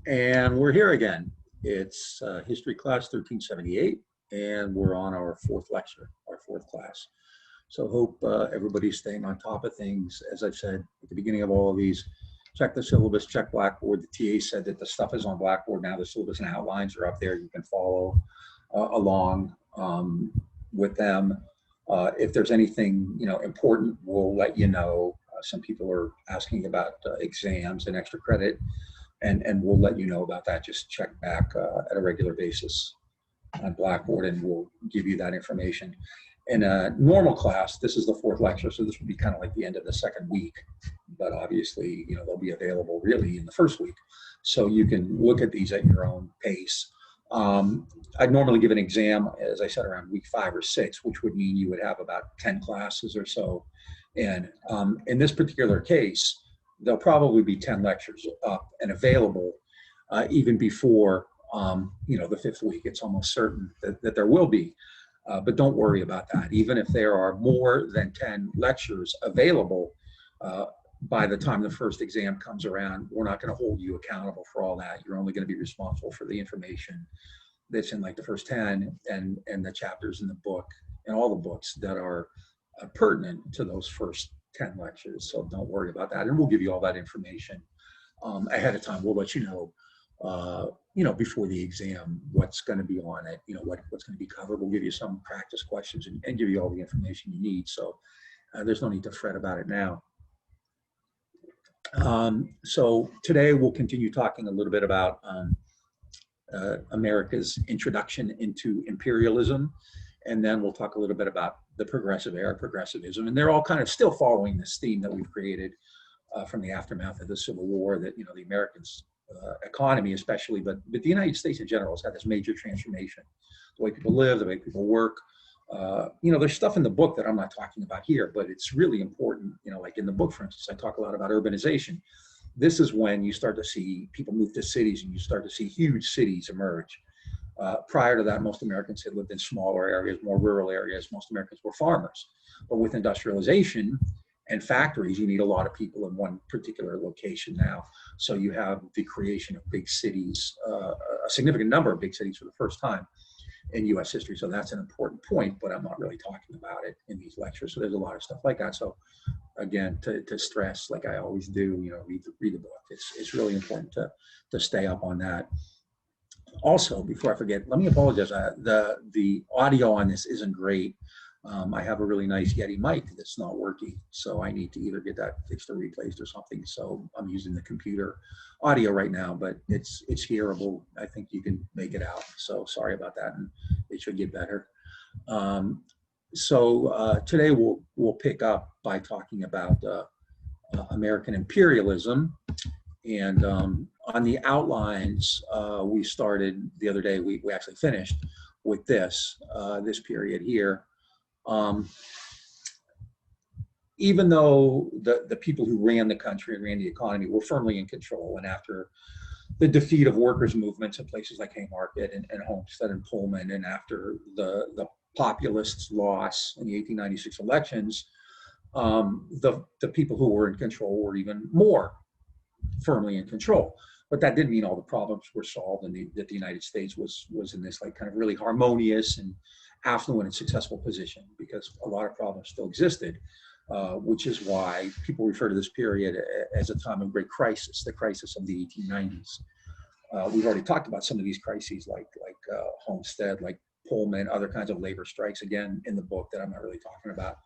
And we're here again. It's History Class 1378, and we're on our fourth lecture, our fourth class. So hope everybody's staying on top of things. As I've said at the beginning of all of these, check the syllabus, check Blackboard. The TA said that the stuff is on Blackboard now. The syllabus and outlines are up there. You can follow along with them. If there's anything important, we'll let you know. Some people are asking about exams and extra credit. And we'll let you know about that. Just check back at a regular basis on Blackboard, and we'll give you that information. In a normal class, this is the fourth lecture, so this would be kind of like the end of the second week. But obviously, they'll be available really in the first week, so you can look at these at your own pace. I'd normally give an exam, as I said, around week 5 or 6, which would mean you would have about 10 classes or so. And in this particular case, there'll probably be 10 lectures up and available even before, the 5th week. It's almost certain that there will be, but don't worry about that. Even if there are more than 10 lectures available by the time the first exam comes around, we're not going to hold you accountable for all that. You're only going to be responsible for the information that's in like the first 10 and the chapters in the book and all the books that are pertinent to those first 10 lectures. So don't worry about that. And we'll give you all that information ahead of time. We'll let you know, before the exam, what's going to be on it, what's going to be covered. We'll give you some practice questions and give you all the information you need. So there's no need to fret about it now. So today we'll continue talking a little bit about America's introduction into imperialism. And then we'll talk a little bit about the progressive era, progressivism. And they're all kind of still following this theme that we've created from the aftermath of the Civil War, that, the Americans' economy especially, but the United States in general has had this major transformation. The way people live, the way people work. There's stuff in the book that I'm not talking about here, but it's really important. Like in the book, for instance, I talk a lot about urbanization. This is when you start to see people move to cities and you start to see huge cities emerge. Prior to that, most Americans had lived in smaller areas, more rural areas. Most Americans were farmers. But with industrialization and factories, you need a lot of people in one particular location now. So you have the creation of big cities, a significant number of big cities for the first time in U.S. history. So that's an important point, but I'm not really talking about it in these lectures. So there's a lot of stuff like that. So again, to stress, like I always do, read the book. It's really important to stay up on that. Also, before I forget, let me apologize. The audio on this isn't great. I have a really nice Yeti mic that's not working, so I need to either get that fixed or replaced or something. So I'm using the computer audio right now, but it's hearable. I think you can make it out. So sorry about that, and it should get better. So today we'll pick up by talking about American imperialism. And on the outlines, we started the other day, we actually finished with this period here. Even though the people who ran the country and ran the economy were firmly in control, and after the defeat of workers' movements in places like Haymarket and Homestead and Pullman, and after the populists' loss in the 1896 elections, the people who were in control were even more firmly in control. But that didn't mean all the problems were solved and that the United States was in this like kind of really harmonious and affluent and successful position, because a lot of problems still existed, which is why people refer to this period as a time of great crisis, the crisis of the 1890s. We've already talked about some of these crises like Homestead, like Pullman, other kinds of labor strikes, again, in the book that I'm not really talking about.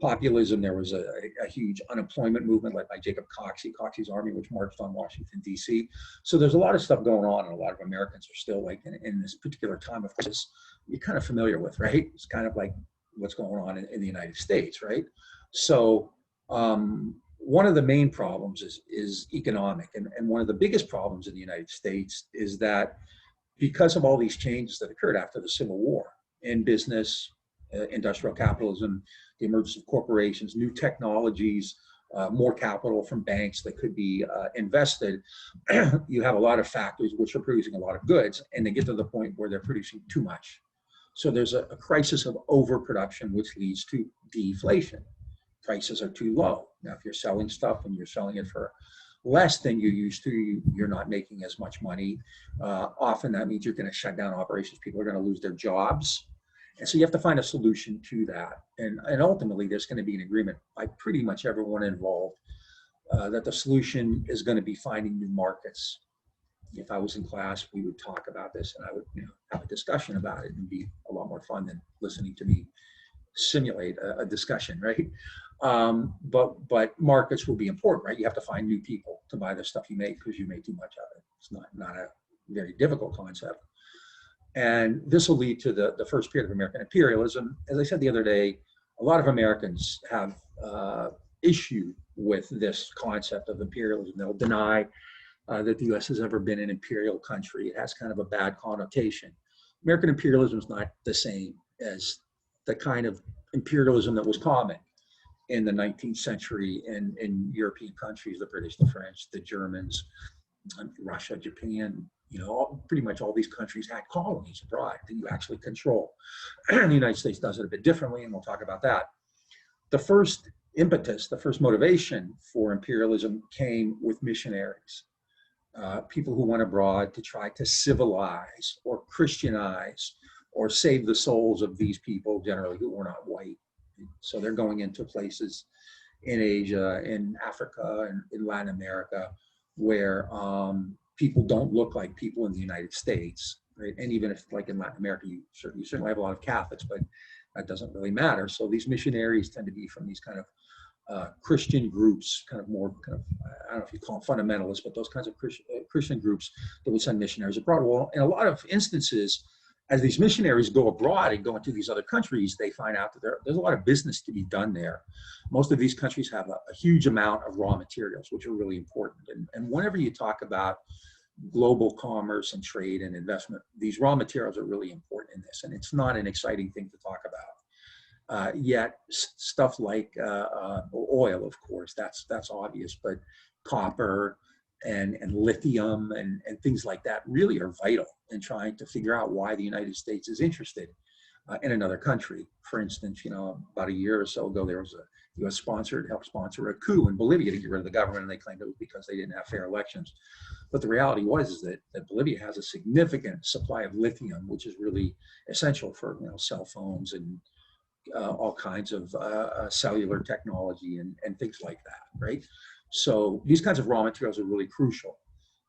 Populism, there was a huge unemployment movement led by Jacob Coxey's army, which marched on Washington, D.C. So there's a lot of stuff going on, and a lot of Americans are still like in this particular time of crisis you're kind of familiar with, right? It's kind of like what's going on in the United States, right? So one of the main problems is economic, and one of the biggest problems in the United States is that because of all these changes that occurred after the Civil War in business, industrial capitalism, the emergence of corporations, new technologies, more capital from banks that could be invested, you have a lot of factories which are producing a lot of goods, and they get to the point where they're producing too much. So there's a crisis of overproduction, which leads to deflation. Prices are too low. Now, if you're selling stuff and you're selling it for less than you used to, you're not making as much money. Often that means you're going to shut down operations. People are going to lose their jobs. And so you have to find a solution to that. And ultimately, there's going to be an agreement by pretty much everyone involved that the solution is going to be finding new markets. If I was in class, we would talk about this, and I would have a discussion about it, and be a lot more fun than listening to me simulate a discussion, right? But markets will be important, right? You have to find new people to buy the stuff you make because you make too much of it. It's not a very difficult concept. And this will lead to the first period of American imperialism. As I said the other day, a lot of Americans have issue with this concept of imperialism. They'll deny that the US has ever been an imperial country. It has kind of a bad connotation. American imperialism is not the same as the kind of imperialism that was common in the 19th century in European countries, the British, the French, the Germans, Russia, Japan. Pretty much all these countries had colonies abroad that you actually control. The United States does it a bit differently, and we'll talk about that. The first impetus, the first motivation for imperialism came with missionaries. People who went abroad to try to civilize or Christianize or save the souls of these people, generally who were not white. So they're going into places in Asia, in Africa, and in Latin America, where people don't look like people in the United States, right? And even if, like in Latin America, you certainly have a lot of Catholics, but that doesn't really matter. So these missionaries tend to be from these kind of Christian groups, kind of more, I don't know if you call them fundamentalists, but those kinds of Christian groups that would send missionaries abroad. Well, in a lot of instances, as these missionaries go abroad and go into these other countries, they find out that there's a lot of business to be done there. Most of these countries have a huge amount of raw materials, which are really important. And whenever you talk about global commerce and trade and investment, these raw materials are really important in this. And it's not an exciting thing to talk about. Yet stuff like oil, of course, that's obvious, but copper and lithium and things like that really are vital in trying to figure out why the United States is interested in another country. For instance, about a year or so ago, there was a U.S. helped sponsor a coup in Bolivia to get rid of the government, and they claimed it was because they didn't have fair elections. But the reality is that Bolivia has a significant supply of lithium, which is really essential for cell phones and all kinds of cellular technology and things like that, right? So these kinds of raw materials are really crucial.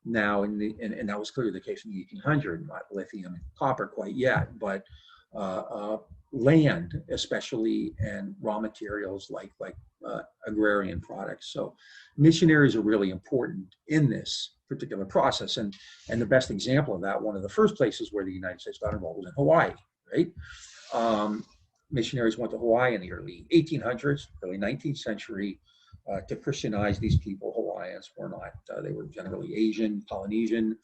Now, and that was clearly the case in the 1800s, not lithium and copper quite yet, but land especially, and raw materials like agrarian products. So missionaries are really important in this particular process. And the best example of that, one of the first places where the United States got involved was in Hawaii, right? Missionaries went to Hawaii in the early 1800s, early 19th century, to Christianize these people. Hawaiians were not, they were generally Asian, Polynesian.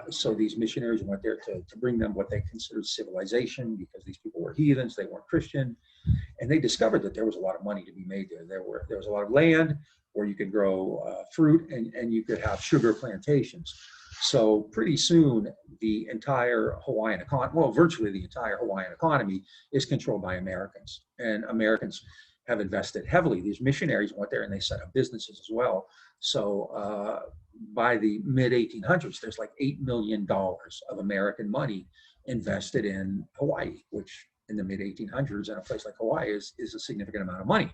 So these missionaries went there to bring them what they considered civilization, because these people were heathens, they weren't Christian. And they discovered that there was a lot of money to be made there. There was a lot of land where you could grow fruit and you could have sugar plantations. So pretty soon, the entire Hawaiian economy, well, virtually the entire Hawaiian economy is controlled by Americans. And Americans have invested heavily. These missionaries went there and they set up businesses as well. So by the mid-1800s, there's like $8 million of American money invested in Hawaii, which in the mid-1800s in a place like Hawaii is a significant amount of money.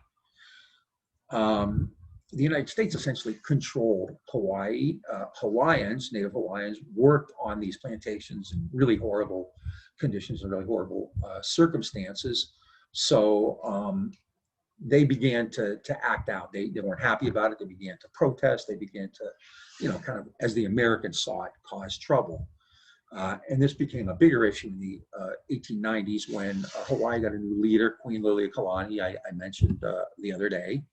The United States essentially controlled Hawaii. Hawaiians, Native Hawaiians, worked on these plantations in really horrible conditions and really horrible circumstances. So they began to act out. They weren't happy about it. They began to protest. They began to, kind of, as the Americans saw it, cause trouble. And this became a bigger issue in the 1890s when Hawaii got a new leader, Queen Liliuokalani, I mentioned the other day,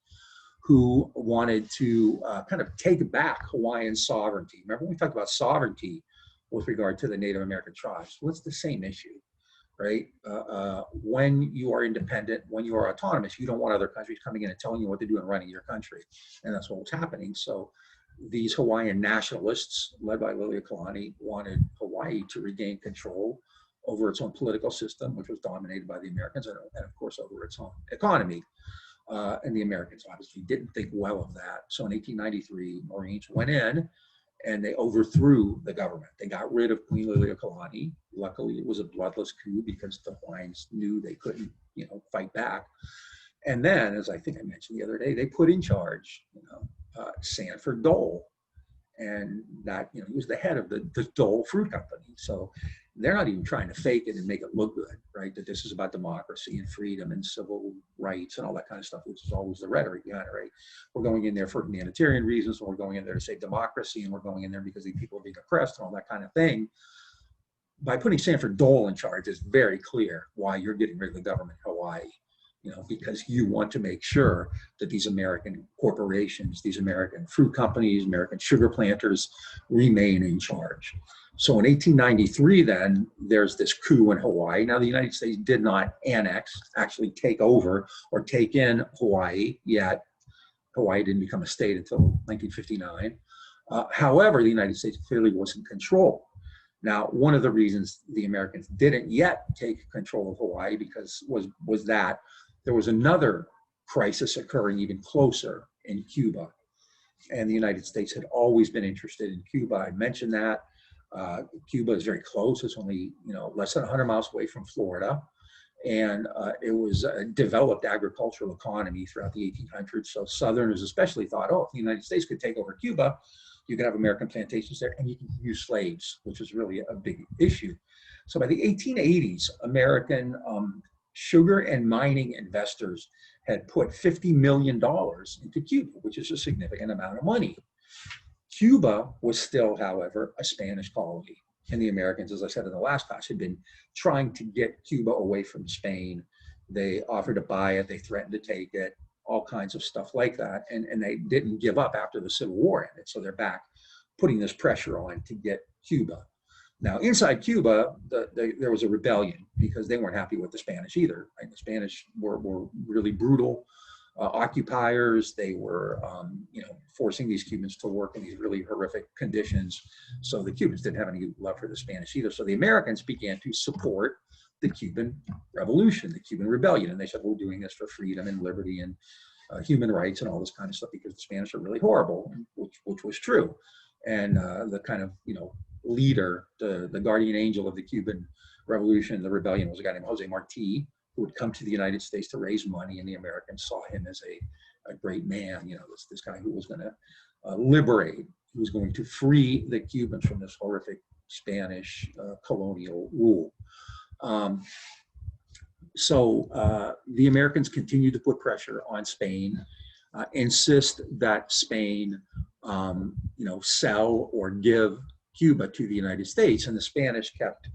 who wanted to kind of take back Hawaiian sovereignty. Remember when we talked about sovereignty with regard to the Native American tribes? Well, it's the same issue, right? When you are independent, when you are autonomous, you don't want other countries coming in and telling you what to do and running your country. And that's what was happening. So these Hawaiian nationalists, led by Liliuokalani, wanted Hawaii to regain control over its own political system, which was dominated by the Americans, and of course over its own economy. And the Americans obviously didn't think well of that. So in 1893, Marines went in and they overthrew the government. They got rid of Queen Liliuokalani. Luckily, it was a bloodless coup because the Hawaiians knew they couldn't, fight back. And then, as I think I mentioned the other day, they put in charge, Sanford Dole, and that he was the head of the Dole Fruit Company. So they're not even trying to fake it and make it look good, right? That this is about democracy and freedom and civil rights and all that kind of stuff, which is always the rhetoric behind it, right? We're going in there for humanitarian reasons, and we're going in there to save democracy, and we're going in there because these people are being oppressed and all that kind of thing. By putting Sanford Dole in charge, it's very clear why you're getting rid of the government in Hawaii. Because you want to make sure that these American corporations, these American fruit companies, American sugar planters remain in charge. So in 1893, then, there's this coup in Hawaii. Now, the United States did not actually take over or take in Hawaii yet. Hawaii didn't become a state until 1959. However, the United States clearly was in control. Now, one of the reasons the Americans didn't yet take control of Hawaii was that there was another crisis occurring even closer in Cuba. And the United States had always been interested in Cuba. I mentioned that. Cuba is very close. It's only less than 100 miles away from Florida. And it was a developed agricultural economy throughout the 1800s. So Southerners especially thought, if the United States could take over Cuba, you could have American plantations there and you can use slaves, which was really a big issue. So by the 1880s, American sugar and mining investors had put $50 million into Cuba, which is a significant amount of money. Cuba was still, however, a Spanish colony. And the Americans, as I said in the last class, had been trying to get Cuba away from Spain. They offered to buy it. They threatened to take it, all kinds of stuff like that. And they didn't give up after the Civil War ended. So they're back putting this pressure on to get Cuba. Now, inside Cuba, there was a rebellion because they weren't happy with the Spanish either. Right? The Spanish were really brutal occupiers. They were, forcing these Cubans to work in these really horrific conditions. So the Cubans didn't have any love for the Spanish either. So the Americans began to support the Cuban Revolution, the Cuban Rebellion. And they said, we're doing this for freedom and liberty and human rights and all this kind of stuff because the Spanish are really horrible, which was true. And the kind of, leader, the guardian angel of the Cuban Revolution, the rebellion, was a guy named Jose Marti, who would come to the United States to raise money, and the Americans saw him as a great man, this guy who was going to liberate, who was going to free the Cubans from this horrific Spanish colonial rule. So the Americans continued to put pressure on Spain, insist that Spain, sell or give Cuba to the United States, and the Spanish kept,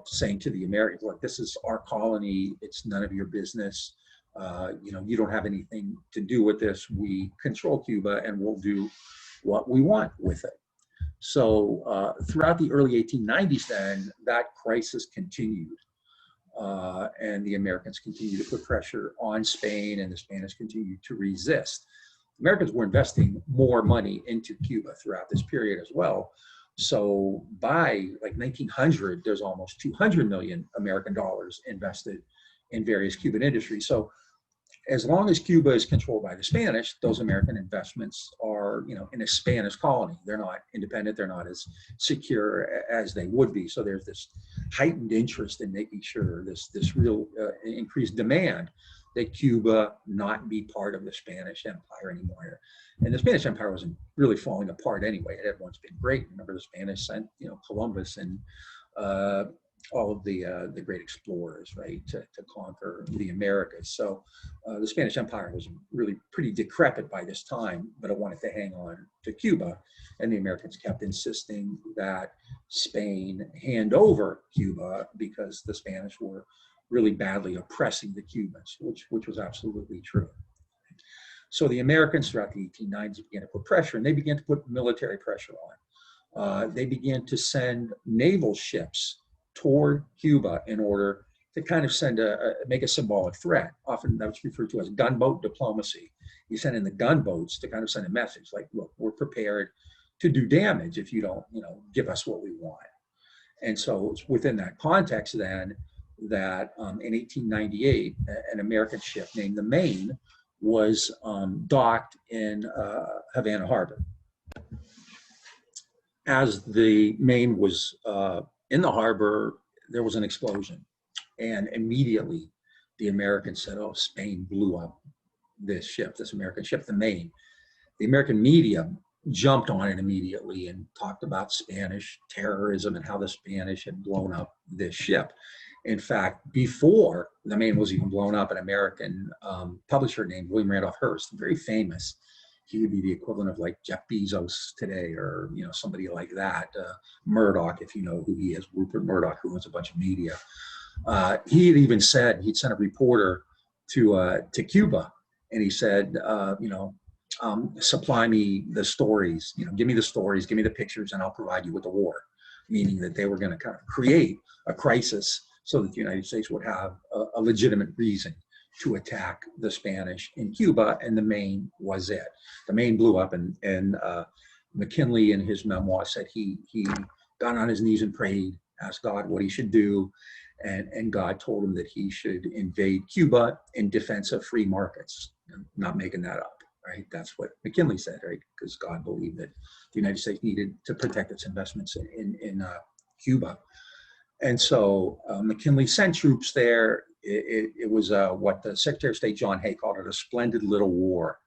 saying to the Americans, look, this is our colony. It's none of your business. You don't have anything to do with this. We control Cuba, and we'll do what we want with it. So throughout the early 1890s, then that crisis continued, and the Americans continued to put pressure on Spain, and the Spanish continued to resist. Americans were investing more money into Cuba throughout this period as well. So by like 1900, there's almost 200 million American dollars invested in various Cuban industries. So as long as Cuba is controlled by the Spanish, those American investments are, in a Spanish colony. They're not independent. They're not as secure as they would be. So there's this heightened interest in making sure this real increased demand that Cuba not be part of the Spanish Empire anymore. And the Spanish Empire wasn't really falling apart anyway. It had once been great. Remember, the Spanish sent, Columbus and all of the great explorers, right, to conquer the Americas. So the Spanish Empire was really pretty decrepit by this time, but it wanted to hang on to Cuba. And the Americans kept insisting that Spain hand over Cuba because the Spanish were really badly oppressing the Cubans, which was absolutely true. So the Americans throughout the 1890s began to put pressure, and they began to put military pressure on. They began to send naval ships toward Cuba in order to kind of make a symbolic threat. Often that's referred to as gunboat diplomacy. You send in the gunboats to kind of send a message like, look, we're prepared to do damage if you don't, give us what we want. And so it's within that context then that in 1898, an American ship named the Maine was docked in Havana Harbor. As the Maine was in the harbor, there was an explosion. And immediately the Americans said, oh, Spain blew up this ship, this American ship, the Maine. The American media jumped on it immediately and talked about Spanish terrorism and how the Spanish had blown up this ship. In fact, before the Maine was even blown up, an American publisher named William Randolph Hurst, very famous. He would be the equivalent of like Jeff Bezos today, or somebody like that. Murdoch, if you know who he is, Rupert Murdoch, who owns a bunch of media. He had even said he'd sent a reporter to Cuba, and he said, supply me the stories, give me the stories, give me the pictures, and I'll provide you with the war. Meaning that they were going to kind of create a crisis so that the United States would have a legitimate reason to attack the Spanish in Cuba, and the Maine was it. The Maine blew up, and McKinley in his memoir said he got on his knees and prayed, asked God what he should do, and God told him that he should invade Cuba in defense of free markets. I'm not making that up, right? That's what McKinley said, right? Because God believed that the United States needed to protect its investments in Cuba. And so McKinley sent troops there. It was what the Secretary of State John Hay called it, a splendid little war.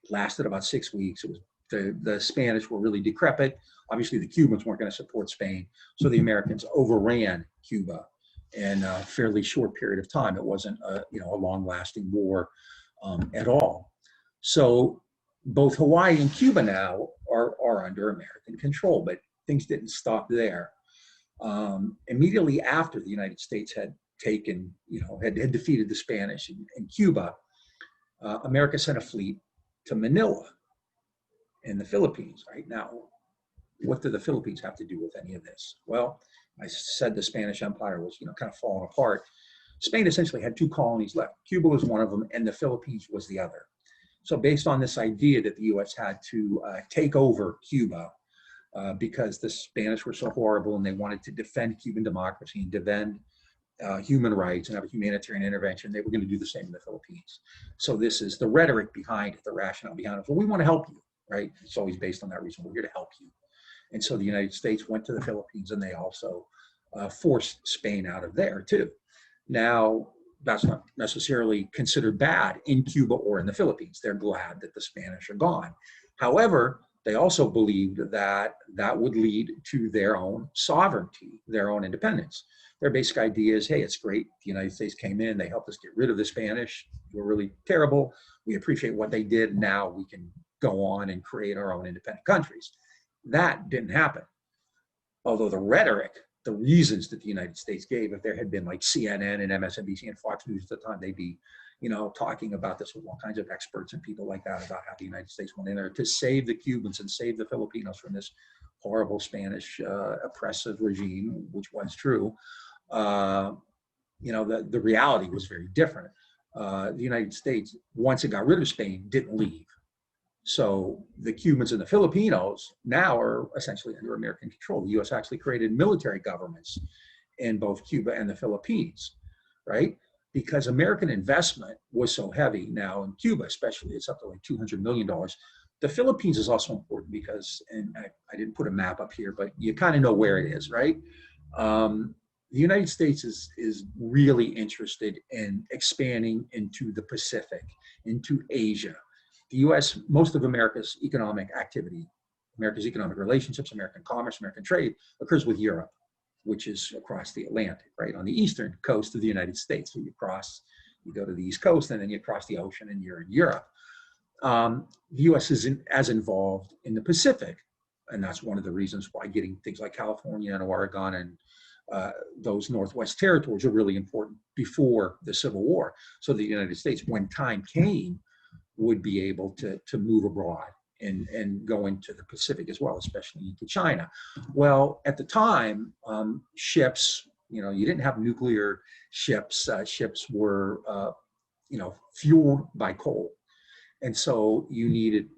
It lasted about 6 weeks. It was the Spanish were really decrepit. Obviously, the Cubans weren't going to support Spain, so the Americans overran Cuba in a fairly short period of time. It wasn't a long-lasting war at all. So both Hawaii and Cuba now are under American control, but things didn't stop there. Immediately after the United States had taken, had defeated the Spanish in Cuba, America sent a fleet to Manila in the Philippines. Right now, what do the Philippines have to do with any of this? Well, I said the Spanish Empire was, kind of falling apart. Spain essentially had 2 colonies left. Cuba was one of them, and the Philippines was the other. So based on this idea that the U.S. had to take over Cuba because the Spanish were so horrible and they wanted to defend Cuban democracy and defend human rights and have a humanitarian intervention, they were going to do the same in the Philippines. So this is the rhetoric behind it, the rationale behind it. Well, we want to help you, right? It's always based on that reason. We're here to help you. And so the United States went to the Philippines, and they also forced Spain out of there too. Now, that's not necessarily considered bad in Cuba or in the Philippines. They're glad that the Spanish are gone. However, they also believed that that would lead to their own sovereignty, their own independence. Their basic idea is, hey, it's great. The United States came in, they helped us get rid of the Spanish. They were really terrible. We appreciate what they did. Now we can go on and create our own independent countries. That didn't happen. Although the rhetoric, the reasons that the United States gave, if there had been like CNN and MSNBC and Fox News at the time, they'd be, talking about this with all kinds of experts and people like that about how the United States went in there to save the Cubans and save the Filipinos from this horrible Spanish oppressive regime, which was true. The reality was very different. The United States, once it got rid of Spain, didn't leave. So the Cubans and the Filipinos now are essentially under American control. The U.S. actually created military governments in both Cuba and the Philippines, right? Because American investment was so heavy now in Cuba, especially, it's up to like $200 million. The Philippines is also important because, and I didn't put a map up here, but you kind of know where it is, right? The United States is really interested in expanding into the Pacific, into Asia. The U.S., most of America's economic activity, America's economic relationships, American commerce, American trade occurs with Europe, which is across the Atlantic, right, on the eastern coast of the United States. So you go to the East Coast, and then you cross the ocean, and you're in Europe. The U.S. isn't as involved in the Pacific, and that's one of the reasons why getting things like California and Oregon and those Northwest territories are really important before the Civil War. So the United States, when time came, would be able to move abroad and go into the Pacific as well, especially into China. Well, at the time, ships, you didn't have nuclear ships. Ships were, fueled by coal. And so you needed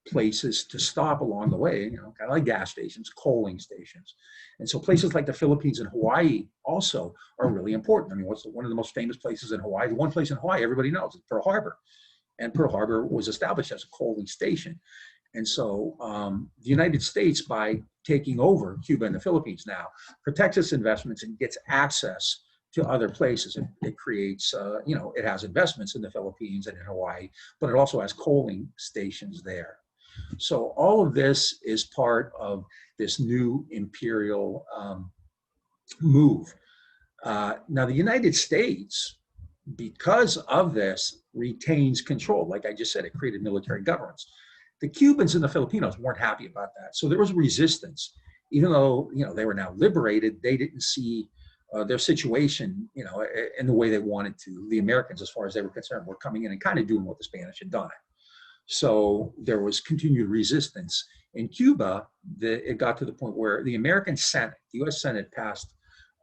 places to stop along the way, kind of like gas stations, coaling stations. And so places like the Philippines and Hawaii also are really important. I mean, what's one of the most famous places in Hawaii? The one place in Hawaii everybody knows is Pearl Harbor. and Pearl Harbor was established as a coaling station. And so the United States, by taking over Cuba and the Philippines now, protects its investments and gets access to other places. It creates, it has investments in the Philippines and in Hawaii, but it also has coaling stations there. So all of this is part of this new imperial move. Now, the United States, because of this, retains control. Like I just said, it created military governments. The Cubans and the Filipinos weren't happy about that. So there was resistance. Even though, they were now liberated, they didn't see their situation, in the way they wanted to. The Americans, as far as they were concerned, were coming in and kind of doing what the Spanish had done. So there was continued resistance. In Cuba, it got to the point where the American Senate, the US Senate, passed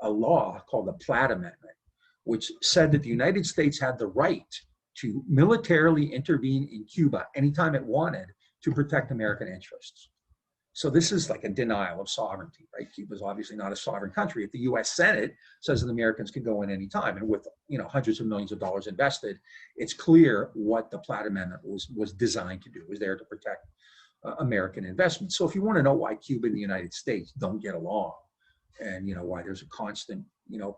a law called the Platt Amendment, which said that the United States had the right to militarily intervene in Cuba anytime it wanted to protect American interests. So this is like a denial of sovereignty, right? Cuba is obviously not a sovereign country. If the US Senate says that the Americans can go in anytime, and with hundreds of millions of dollars invested, it's clear what the Platt Amendment was designed to do. It was there to protect American investments. So if you want to know why Cuba and the United States don't get along, and why there's a constant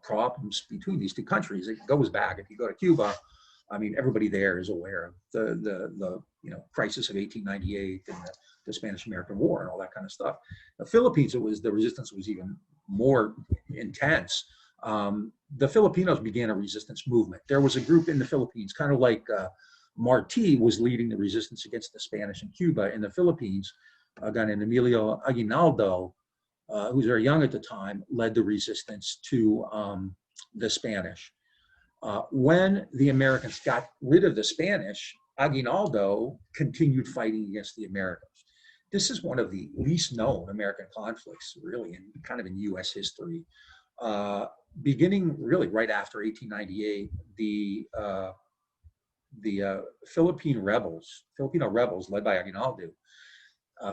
problems between these two countries, it goes back. If you go to Cuba, I mean, everybody there is aware of the crisis of 1898 and the Spanish-American War and all that kind of stuff. The Philippines, the resistance was even more intense. The Filipinos began a resistance movement. There was a group in the Philippines, kind of like Martí was leading the resistance against the Spanish in Cuba. In the Philippines, a guy named Emilio Aguinaldo, who was very young at the time, led the resistance to the Spanish. When the Americans got rid of the Spanish, Aguinaldo continued fighting against the Americans. This is one of the least known American conflicts, really, in kind of in U.S. history. Beginning really right after 1898, the Filipino rebels led by Aguinaldo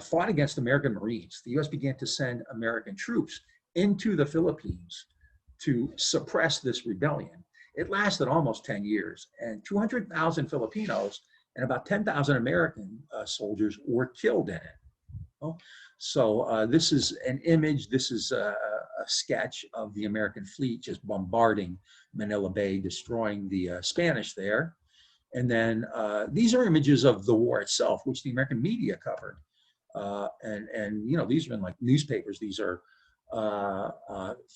fought against American Marines. The U.S. began to send American troops into the Philippines to suppress this rebellion. It lasted almost 10 years, and 200,000 Filipinos and about 10,000 American soldiers were killed in it. So this is an image, this is a sketch of the American fleet just bombarding Manila Bay, destroying the Spanish there. And then these are images of the war itself, which the American media covered. And these are in like newspapers. These are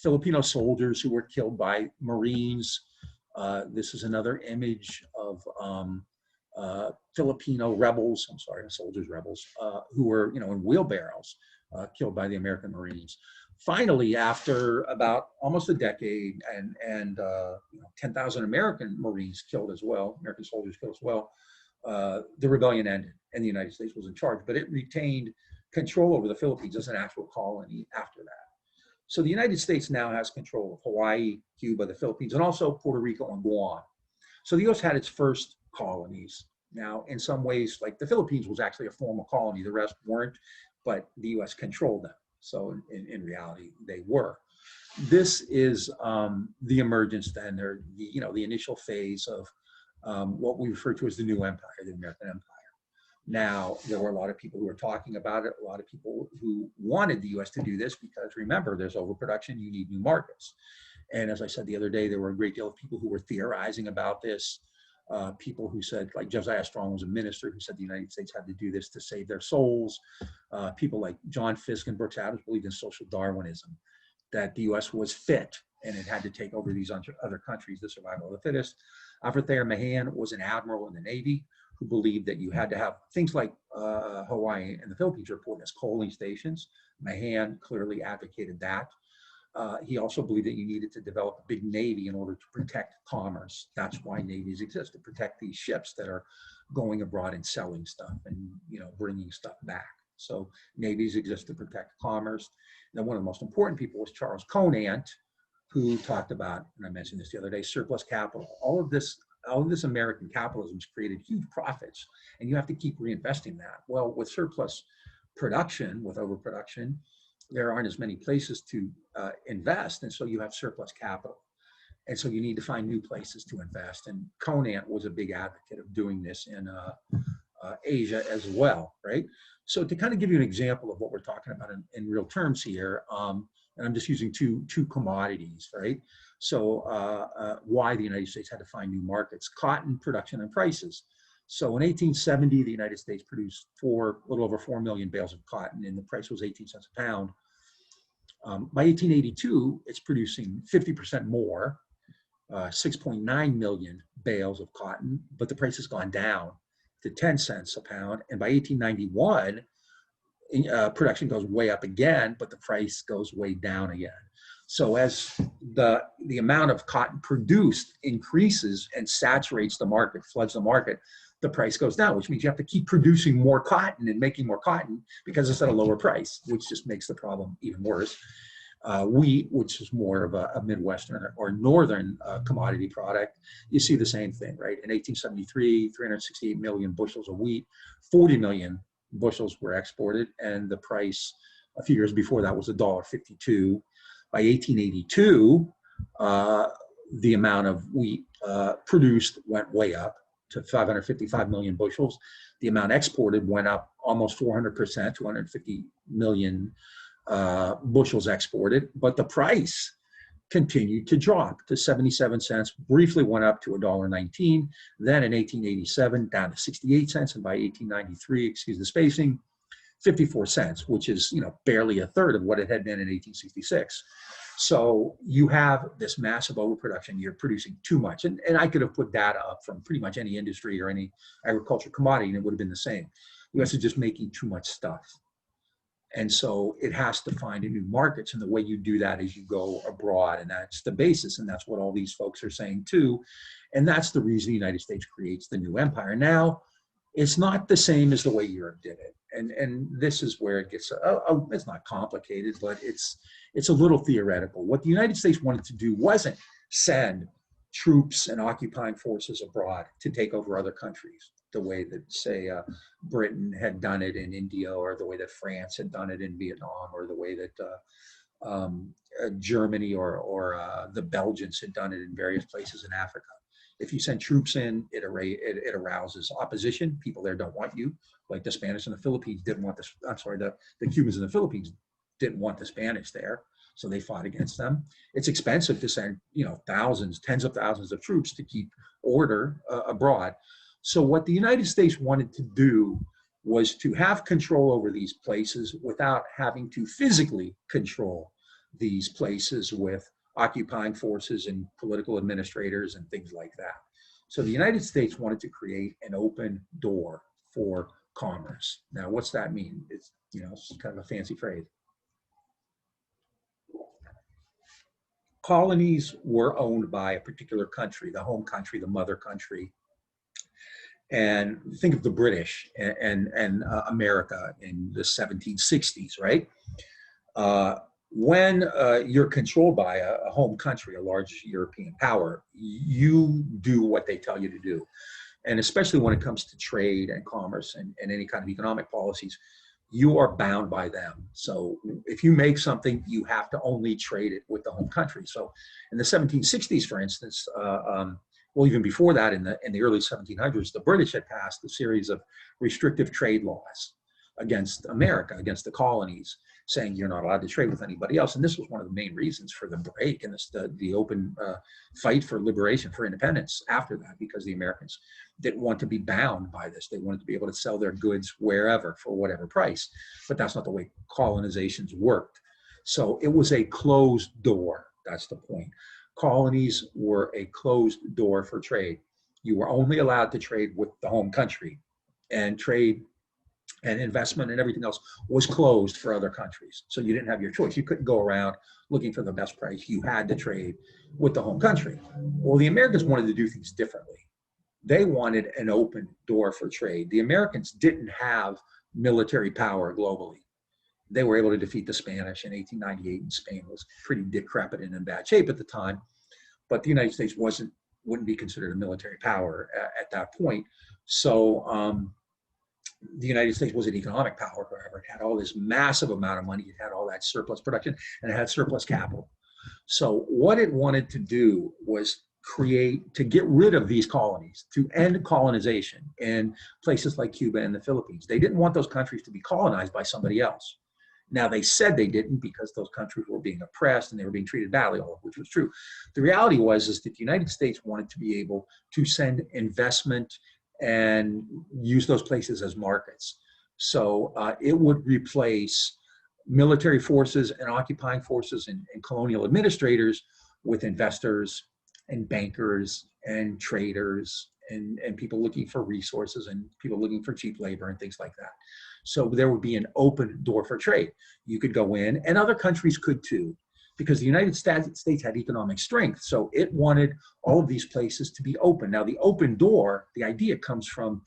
Filipino soldiers who were killed by Marines. This is another image of Filipino rebels, soldiers, rebels, who were, in wheelbarrows, killed by the American Marines. Finally, after about almost a decade and 10,000 American Marines killed as well, American soldiers killed as well, the rebellion ended and the United States was in charge, but it retained control over the Philippines as an actual colony after that. So the United States now has control of Hawaii, Cuba, the Philippines, and also Puerto Rico and Guam. So the U.S. had its first colonies. Now, in some ways, like the Philippines was actually a formal colony, the rest weren't, but the U.S. controlled them. So in reality, they were. This is the emergence then, or the initial phase of what we refer to as the new empire, the American Empire. Now, there were a lot of people who were talking about it, a lot of people who wanted the U.S. to do this because, remember, there's overproduction, you need new markets. And as I said the other day, there were a great deal of people who were theorizing about this. People who said, like Josiah Strong was a minister who said the United States had to do this to save their souls. People like John Fiske and Brooks Adams believed in social Darwinism, that the U.S. was fit and it had to take over these other countries, the survival of the fittest. Alfred Thayer Mahan was an admiral in the Navy who believed that you had to have things like Hawaii and the Philippines report as coaling stations. Mahan clearly advocated that. He also believed that you needed to develop a big navy in order to protect commerce. That's why navies exist, to protect these ships that are going abroad and selling stuff and bringing stuff back. So navies exist to protect commerce. And then one of the most important people was Charles Conant, who talked about, and I mentioned this the other day, surplus capital. All of this American capitalism has created huge profits, and you have to keep reinvesting that. Well, with surplus production, with overproduction, there aren't as many places to invest, and so you have surplus capital. And so you need to find new places to invest. And Conant was a big advocate of doing this in Asia as well, right? So to kind of give you an example of what we're talking about in real terms here, and I'm just using two commodities, right? So why the United States had to find new markets: cotton production and prices. So in 1870, the United States produced a little over 4 million bales of cotton, and the price was 18 cents a pound. By 1882, it's producing 50% more, 6.9 million bales of cotton, but the price has gone down to 10 cents a pound. And by 1891, production goes way up again, but the price goes way down again. So as the amount of cotton produced increases and saturates the market, floods the market, the price goes down, which means you have to keep producing more cotton and making more cotton because it's at a lower price, which just makes the problem even worse. Wheat, which is more of a Midwestern or Northern commodity product, you see the same thing, right? In 1873, 368 million bushels of wheat, 40 million bushels were exported, and the price a few years before that was $1.52. By 1882, the amount of wheat produced went way up to 555 million bushels. The amount exported went up almost 400%, 250 million bushels exported, but the price continued to drop to 77 cents, briefly went up to $1.19, then in 1887 down to 68 cents, and by 1893, excuse the spacing, 54 cents, which is, barely a third of what it had been in 1866. So you have this massive overproduction. You're producing too much. And I could have put data up from pretty much any industry or any agricultural commodity, and it would have been the same. The US is just making too much stuff. And so it has to find new markets. And the way you do that is you go abroad. And that's the basis. And that's what all these folks are saying too. And that's the reason the United States creates the new empire. Now, it's not the same as the way Europe did it. And this is where it gets, it's not complicated, but it's a little theoretical. What the United States wanted to do wasn't send troops and occupying forces abroad to take over other countries, the way that, say, Britain had done it in India, or the way that France had done it in Vietnam, or the way that Germany or the Belgians had done it in various places in Africa. If you send troops in, it arouses opposition. People there don't want you, like the Spanish in the Philippines didn't want this. I'm sorry, the Cubans in the Philippines didn't want the Spanish there, so they fought against them. It's expensive to send, thousands, tens of thousands of troops to keep order abroad. So what the United States wanted to do was to have control over these places without having to physically control these places with occupying forces and political administrators and things like that. So the United States wanted to create an open door for commerce. Now, what's that mean? It's, it's kind of a fancy phrase. Colonies were owned by a particular country, the home country, the mother country. And think of the British and America in the 1760s, right? When you're controlled by a home country, a large European power, you do what they tell you to do. And especially when it comes to trade and commerce and any kind of economic policies, you are bound by them. So if you make something, you have to only trade it with the home country. So in the 1760s, for instance, well, even before that, in the early 1700s, the British had passed a series of restrictive trade laws against America, against the colonies, saying you're not allowed to trade with anybody else. And this was one of the main reasons for the break and the open fight for liberation, for independence after that, because the Americans didn't want to be bound by this. They wanted to be able to sell their goods wherever for whatever price. But that's not the way colonizations worked. So it was a closed door. That's the point. Colonies were a closed door for trade. You were only allowed to trade with the home country, and trade and investment and everything else was closed for other countries. So you didn't have your choice. You couldn't go around looking for the best price. You had to trade with the home country. Well, the Americans wanted to do things differently. They wanted an open door for trade. The Americans didn't have military power globally. They were able to defeat the Spanish in 1898, and Spain was pretty decrepit and in bad shape at the time. But the United States wouldn't be considered a military power at that point. So the United States was an economic power, however. It had all this massive amount of money. It had all that surplus production, and it had surplus capital. So what it wanted to do was to get rid of these colonies, to end colonization in places like Cuba and the Philippines. They didn't want those countries to be colonized by somebody else. Now, they said they didn't because those countries were being oppressed and they were being treated badly, all of which was true. The reality was is that the United States wanted to be able to send investment and use those places as markets. So it would replace military forces and occupying forces and colonial administrators with investors and bankers and traders and people looking for resources and people looking for cheap labor and things like that. So there would be an open door for trade. You could go in, and other countries could too, because the United States had economic strength. So it wanted all of these places to be open. Now, the open door, the idea comes from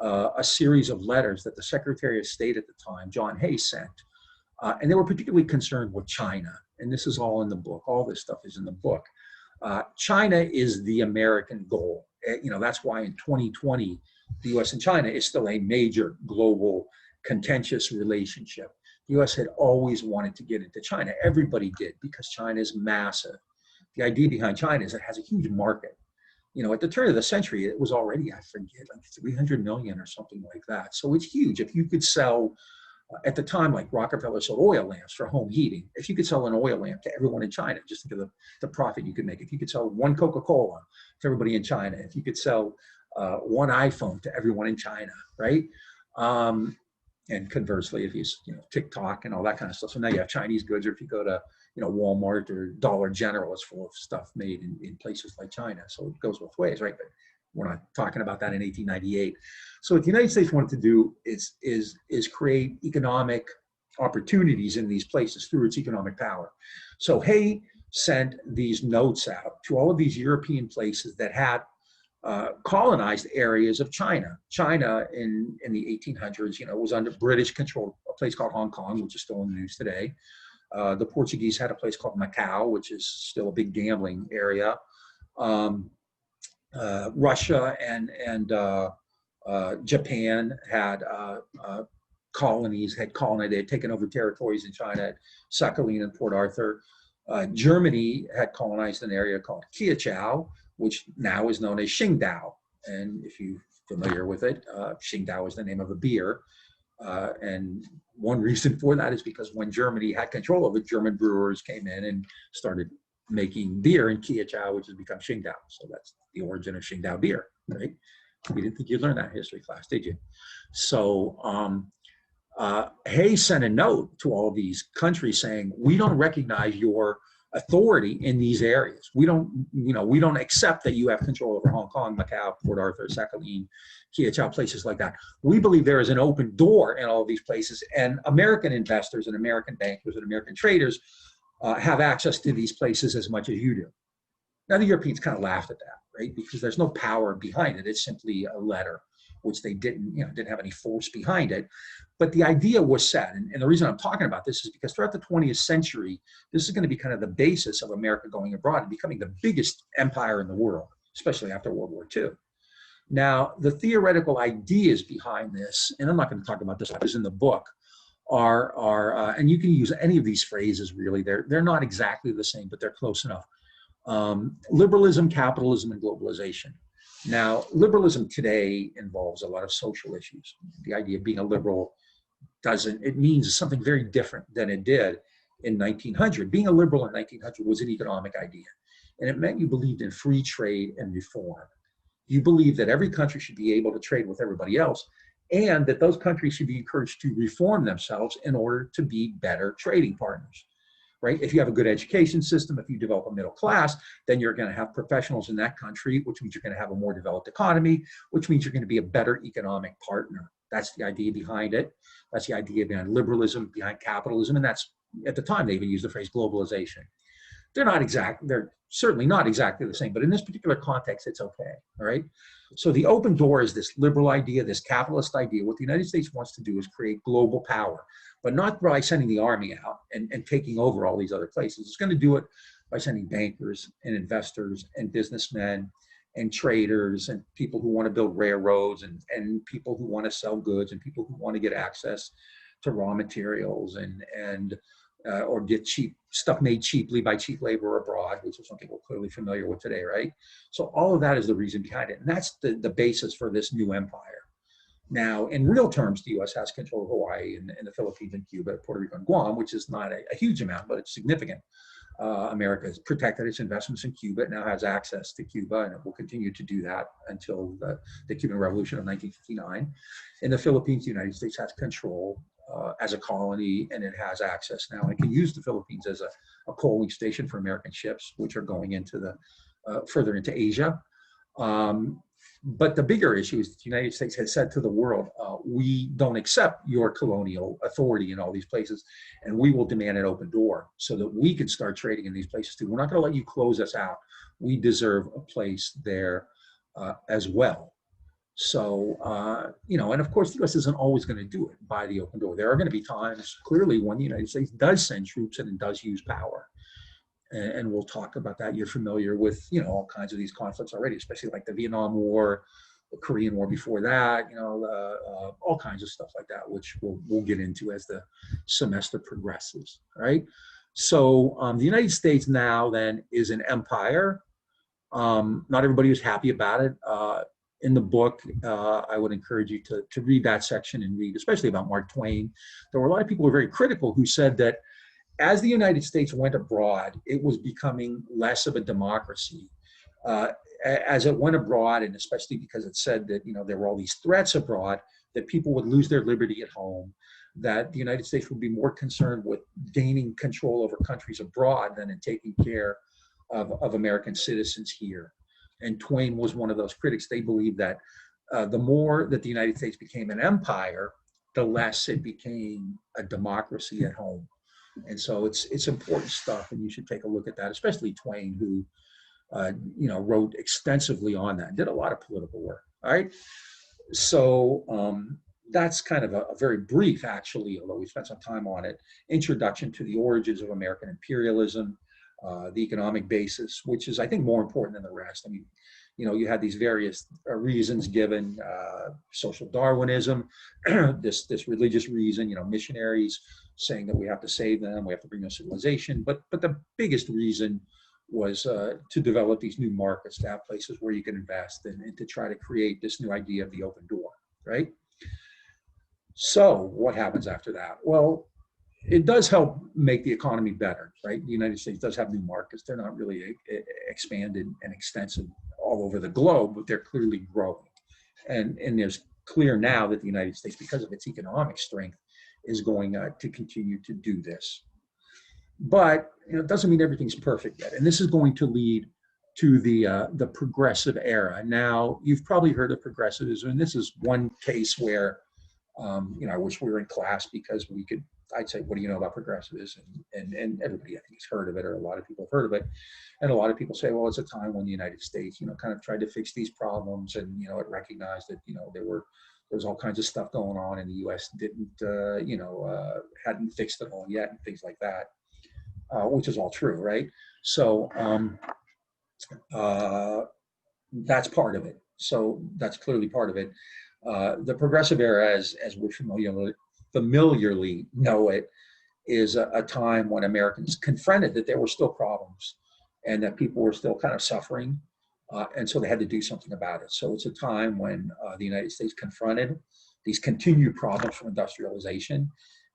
a series of letters that the Secretary of State at the time, John Hay, sent. And they were particularly concerned with China. And this is all in the book. All this stuff is in the book. China is the American goal. That's why in 2020, the US and China is still a major global contentious relationship. The US had always wanted to get into China. Everybody did, because China is massive. The idea behind China is it has a huge market. At the turn of the century, it was already, I forget, like 300 million or something like that. So it's huge. If you could sell, at the time, like Rockefeller sold oil lamps for home heating. If you could sell an oil lamp to everyone in China, just think of the profit you could make. If you could sell one Coca-Cola to everybody in China, if you could sell one iPhone to everyone in China, right? And conversely, if you TikTok and all that kind of stuff. So now you have Chinese goods, or if you go to Walmart or Dollar General, it's full of stuff made in places like China. So it goes both ways, right? But we're not talking about that in 1898. So what the United States wanted to do is create economic opportunities in these places through its economic power. So Hay sent these notes out to all of these European places that had colonized areas of China. China in the 1800s, was under British control, a place called Hong Kong, which is still in the news today. The Portuguese had a place called Macau, which is still a big gambling area. Russia and Japan had colonies, they had taken over territories in China at Sakhalin and Port Arthur. Germany had colonized an area called Kiachao, which now is known as Qingdao. And if you're familiar with it, Qingdao is the name of a beer. And one reason for that is because when Germany had control of it, German brewers came in and started making beer in Kiachao, which has become Qingdao. So that's the origin of Qingdao beer, right? You didn't think you'd learn that in history class, did you? So Hay sent a note to all these countries saying, we don't recognize your authority in these areas. We don't accept that you have control over Hong Kong, Macau, Port Arthur, Sakhalin, Kiachao, places like that. We believe there is an open door in all of these places, and American investors and American bankers and American traders have access to these places as much as you do. Now, the Europeans kind of laughed at that, right? Because there's no power behind it. It's simply a letter, which they didn't have any force behind it. But the idea was set. And the reason I'm talking about this is because throughout the 20th century, this is going to be kind of the basis of America going abroad and becoming the biggest empire in the world, especially after World War II. Now, the theoretical ideas behind this, and I'm not going to talk about this, is in the book, are and you can use any of these phrases, really. They're not exactly the same, but they're close enough. Liberalism, capitalism, and globalization. Now, liberalism today involves a lot of social issues. The idea of being a liberal it means something very different than it did in 1900. Being a liberal in 1900 was an economic idea, and it meant you believed in free trade and reform. You believed that every country should be able to trade with everybody else, and that those countries should be encouraged to reform themselves in order to be better trading partners. Right? If you have a good education system, if you develop a middle class, then you're going to have professionals in that country, which means you're going to have a more developed economy, which means you're going to be a better economic partner. That's the idea behind it. That's the idea behind liberalism, behind capitalism, and that's, at the time, they even used the phrase globalization. They're certainly not exactly the same, but in this particular context, it's okay, all right? So the open door is this liberal idea, this capitalist idea. What the United States wants to do is create global power, but not by sending the army out and taking over all these other places. It's going to do it by sending bankers and investors and businessmen and traders and people who want to build railroads and people who want to sell goods and people who want to get access to raw materials and or get cheap stuff made cheaply by cheap labor abroad, which is something we're clearly familiar with today, right? So all of that is the reason behind it. And that's the basis for this new empire. Now, in real terms, the U.S. has control of Hawaii and the Philippines and Cuba, Puerto Rico and Guam, which is not a huge amount, but it's significant. America has protected its investments in Cuba. It now has access to Cuba, and it will continue to do that until the Cuban Revolution of 1959. In the Philippines, the United States has control as a colony, and it has access now. It can use the Philippines as a coaling station for American ships, which are going into further into Asia. But the bigger issue is that the United States has said to the world, we don't accept your colonial authority in all these places, and we will demand an open door so that we can start trading in these places too. We're not going to let you close us out. We deserve a place there as well. So, and of course, the U.S. isn't always going to do it by the open door. There are going to be times, clearly, when the United States does send troops in and does use power. And we'll talk about that. You're familiar with, all kinds of these conflicts already, especially like the Vietnam War, the Korean War before that, all kinds of stuff like that, which we'll get into as the semester progresses, right? So the United States now then is an empire. Not everybody was happy about it. In the book, I would encourage you to read that section and read, especially about Mark Twain. There were a lot of people who were very critical who said that as the United States went abroad, it was becoming less of a democracy. As it went abroad, and especially because it said that there were all these threats abroad, that people would lose their liberty at home, that the United States would be more concerned with gaining control over countries abroad than in taking care of American citizens here. And Twain was one of those critics. They believed that the more that the United States became an empire, the less it became a democracy at home. And so it's important stuff, and you should take a look at that, especially Twain, who wrote extensively on that, did a lot of political work. All right, so that's kind of a very brief, actually, although we spent some time on it, introduction to the origins of American imperialism, the economic basis, which is, I think, more important than the rest. I mean, you had these various reasons given, social Darwinism, this religious reason, missionaries saying that we have to save them, we have to bring them civilization. But the biggest reason was to develop these new markets, to have places where you can invest and to try to create this new idea of the open door, right? So what happens after that? Well, it does help make the economy better, right? The United States does have new markets. They're not really expanded and extensive all over the globe, but they're clearly growing. And there's clear now that the United States, because of its economic strength, is going to continue to do this. But it doesn't mean everything's perfect yet. And this is going to lead to the progressive era. Now, you've probably heard of progressivism, and this is one case where, I wish we were in class because I'd say, what do you know about progressivism? And everybody, I think, has heard of it, or a lot of people have heard of it. And a lot of people say, well, it's a time when the United States, kind of tried to fix these problems, and, it recognized that, there was all kinds of stuff going on, and the U.S. hadn't fixed it all yet, and things like that, which is all true, right? So that's part of it. So that's clearly part of it. The progressive era, as we're familiarly know it, is a time when Americans confronted that there were still problems and that people were still kind of suffering. And so they had to do something about it. So it's a time when the United States confronted these continued problems from industrialization,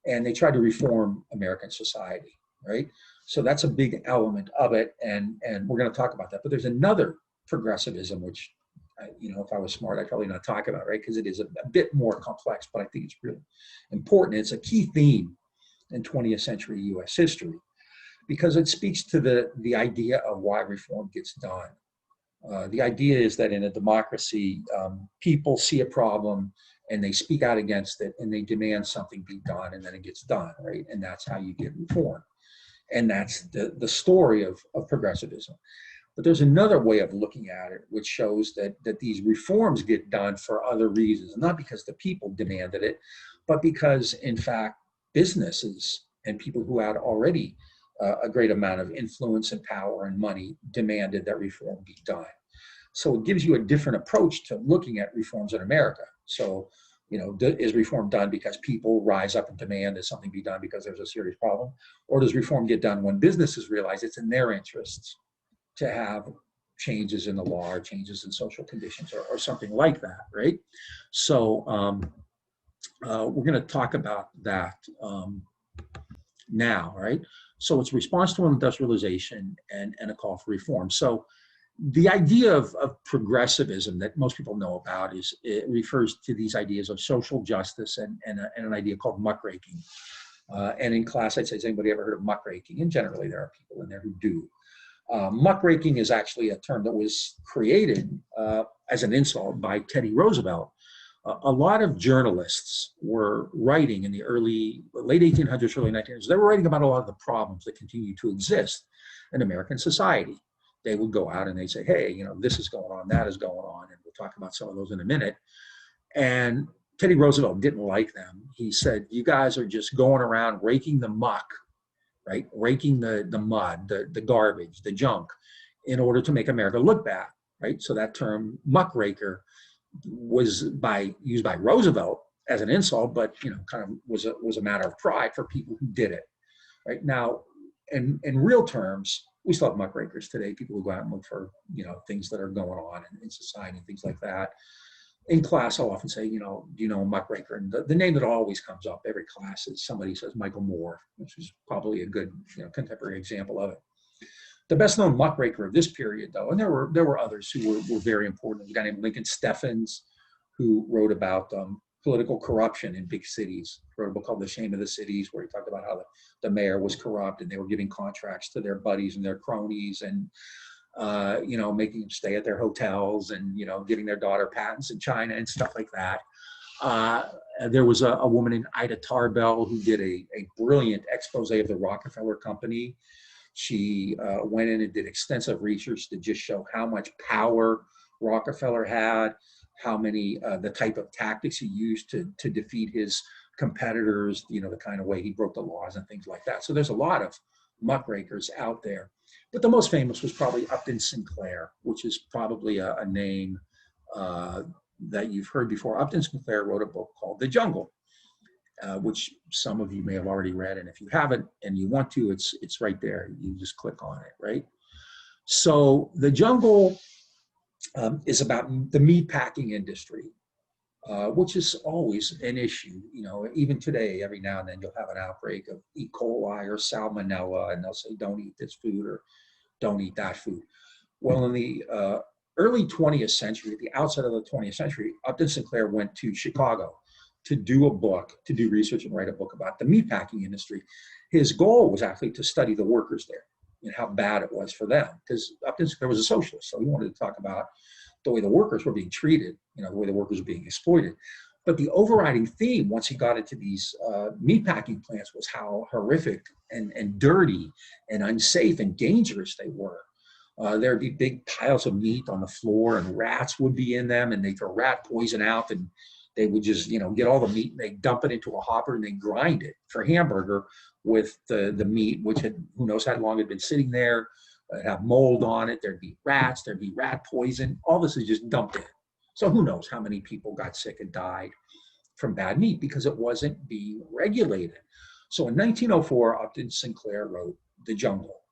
and they tried to reform American society, right? So that's a big element of it, and we're going to talk about that. But there's another progressivism, which, if I was smart, I'd probably not talk about, right? Because it is a bit more complex, but I think it's really important. It's a key theme in 20th century U.S. history, because it speaks to the idea of why reform gets done. The idea is that in a democracy, people see a problem and they speak out against it and they demand something be done, and then it gets done, right? And that's how you get reform. And that's the story of progressivism. But there's another way of looking at it, which shows that these reforms get done for other reasons, not because the people demanded it, but because, in fact, businesses and people who had already a great amount of influence and power and money demanded that reform be done. So it gives you a different approach to looking at reforms in America. So Is reform done because people rise up and demand that something be done because there's a serious problem? Or does reform get done when businesses realize it's in their interests to have changes in the law or changes in social conditions or something like that, right? So we're going to talk about that now, right? So it's response to industrialization and a call for reform. So the idea of progressivism that most people know about it refers to these ideas of social justice and an idea called muckraking. And in class, I'd say, has anybody ever heard of muckraking? And generally, there are people in there who do. Muckraking is actually a term that was created as an insult by Teddy Roosevelt. A lot of journalists were writing in the late 1800s, early 1900s. They were writing about a lot of the problems that continue to exist in American society. They would go out and they'd say, hey, this is going on, that is going on. And we'll talk about some of those in a minute. And Teddy Roosevelt didn't like them. He said, you guys are just going around raking the muck, right? Raking the mud, the garbage, the junk, in order to make America look bad, right? So that term muckraker was used by Roosevelt as an insult, but kind of was a matter of pride for people who did it. Right now, in real terms, we still have muckrakers today. People who go out and look for things that are going on in society and things like that. In class, I'll often say, do you know a muckraker? And the name that always comes up every class is somebody says Michael Moore, which is probably a good contemporary example of it. The best known muckraker of this period, though, and there were others who were very important. There's a guy named Lincoln Steffens, who wrote about political corruption in big cities. He wrote a book called The Shame of the Cities, where he talked about how the mayor was corrupt and they were giving contracts to their buddies and their cronies and making them stay at their hotels and giving their daughter patents in China and stuff like that. There was a woman named Ida Tarbell who did a brilliant expose of the Rockefeller Company. She went in and did extensive research to just show how much power Rockefeller had, how many, the type of tactics he used to defeat his competitors, the kind of way he broke the laws and things like that. So there's a lot of muckrakers out there. But the most famous was probably Upton Sinclair, which is probably a name that you've heard before. Upton Sinclair wrote a book called The Jungle, which some of you may have already read. And if you haven't and you want to, it's right there. You just click on it, right? So The Jungle is about the meatpacking industry, which is always an issue. Even today, every now and then you'll have an outbreak of E. coli or salmonella, and they'll say, don't eat this food or don't eat that food. Well, in the early 20th century, at the outset of the 20th century, Upton Sinclair went to Chicago to do research and write a book about the meatpacking industry. His goal was actually to study the workers there and how bad it was for them, because Upton Sinclair was a socialist, so he wanted to talk about the way the workers were being treated, the way the workers were being exploited. But the overriding theme, once he got into these meatpacking plants, was how horrific and dirty and unsafe and dangerous they were. There'd be big piles of meat on the floor, and rats would be in them, and they throw rat poison out, and they would just, get all the meat and they dump it into a hopper and they grind it for hamburger with the meat, which had, who knows how long it had been sitting there, have mold on it. There'd be rats, there'd be rat poison. All this is just dumped in. So who knows how many people got sick and died from bad meat because it wasn't being regulated. So in 1904, Upton Sinclair wrote The Jungle,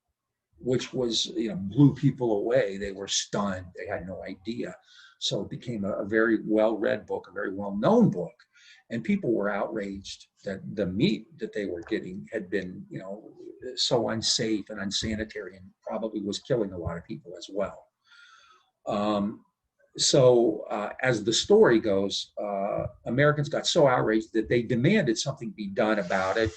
which was, blew people away. They were stunned. They had no idea. So it became a very well-read book, a very well-known book. And people were outraged that the meat that they were getting had been, so unsafe and unsanitary, and probably was killing a lot of people as well. As the story goes, Americans got so outraged that they demanded something be done about it.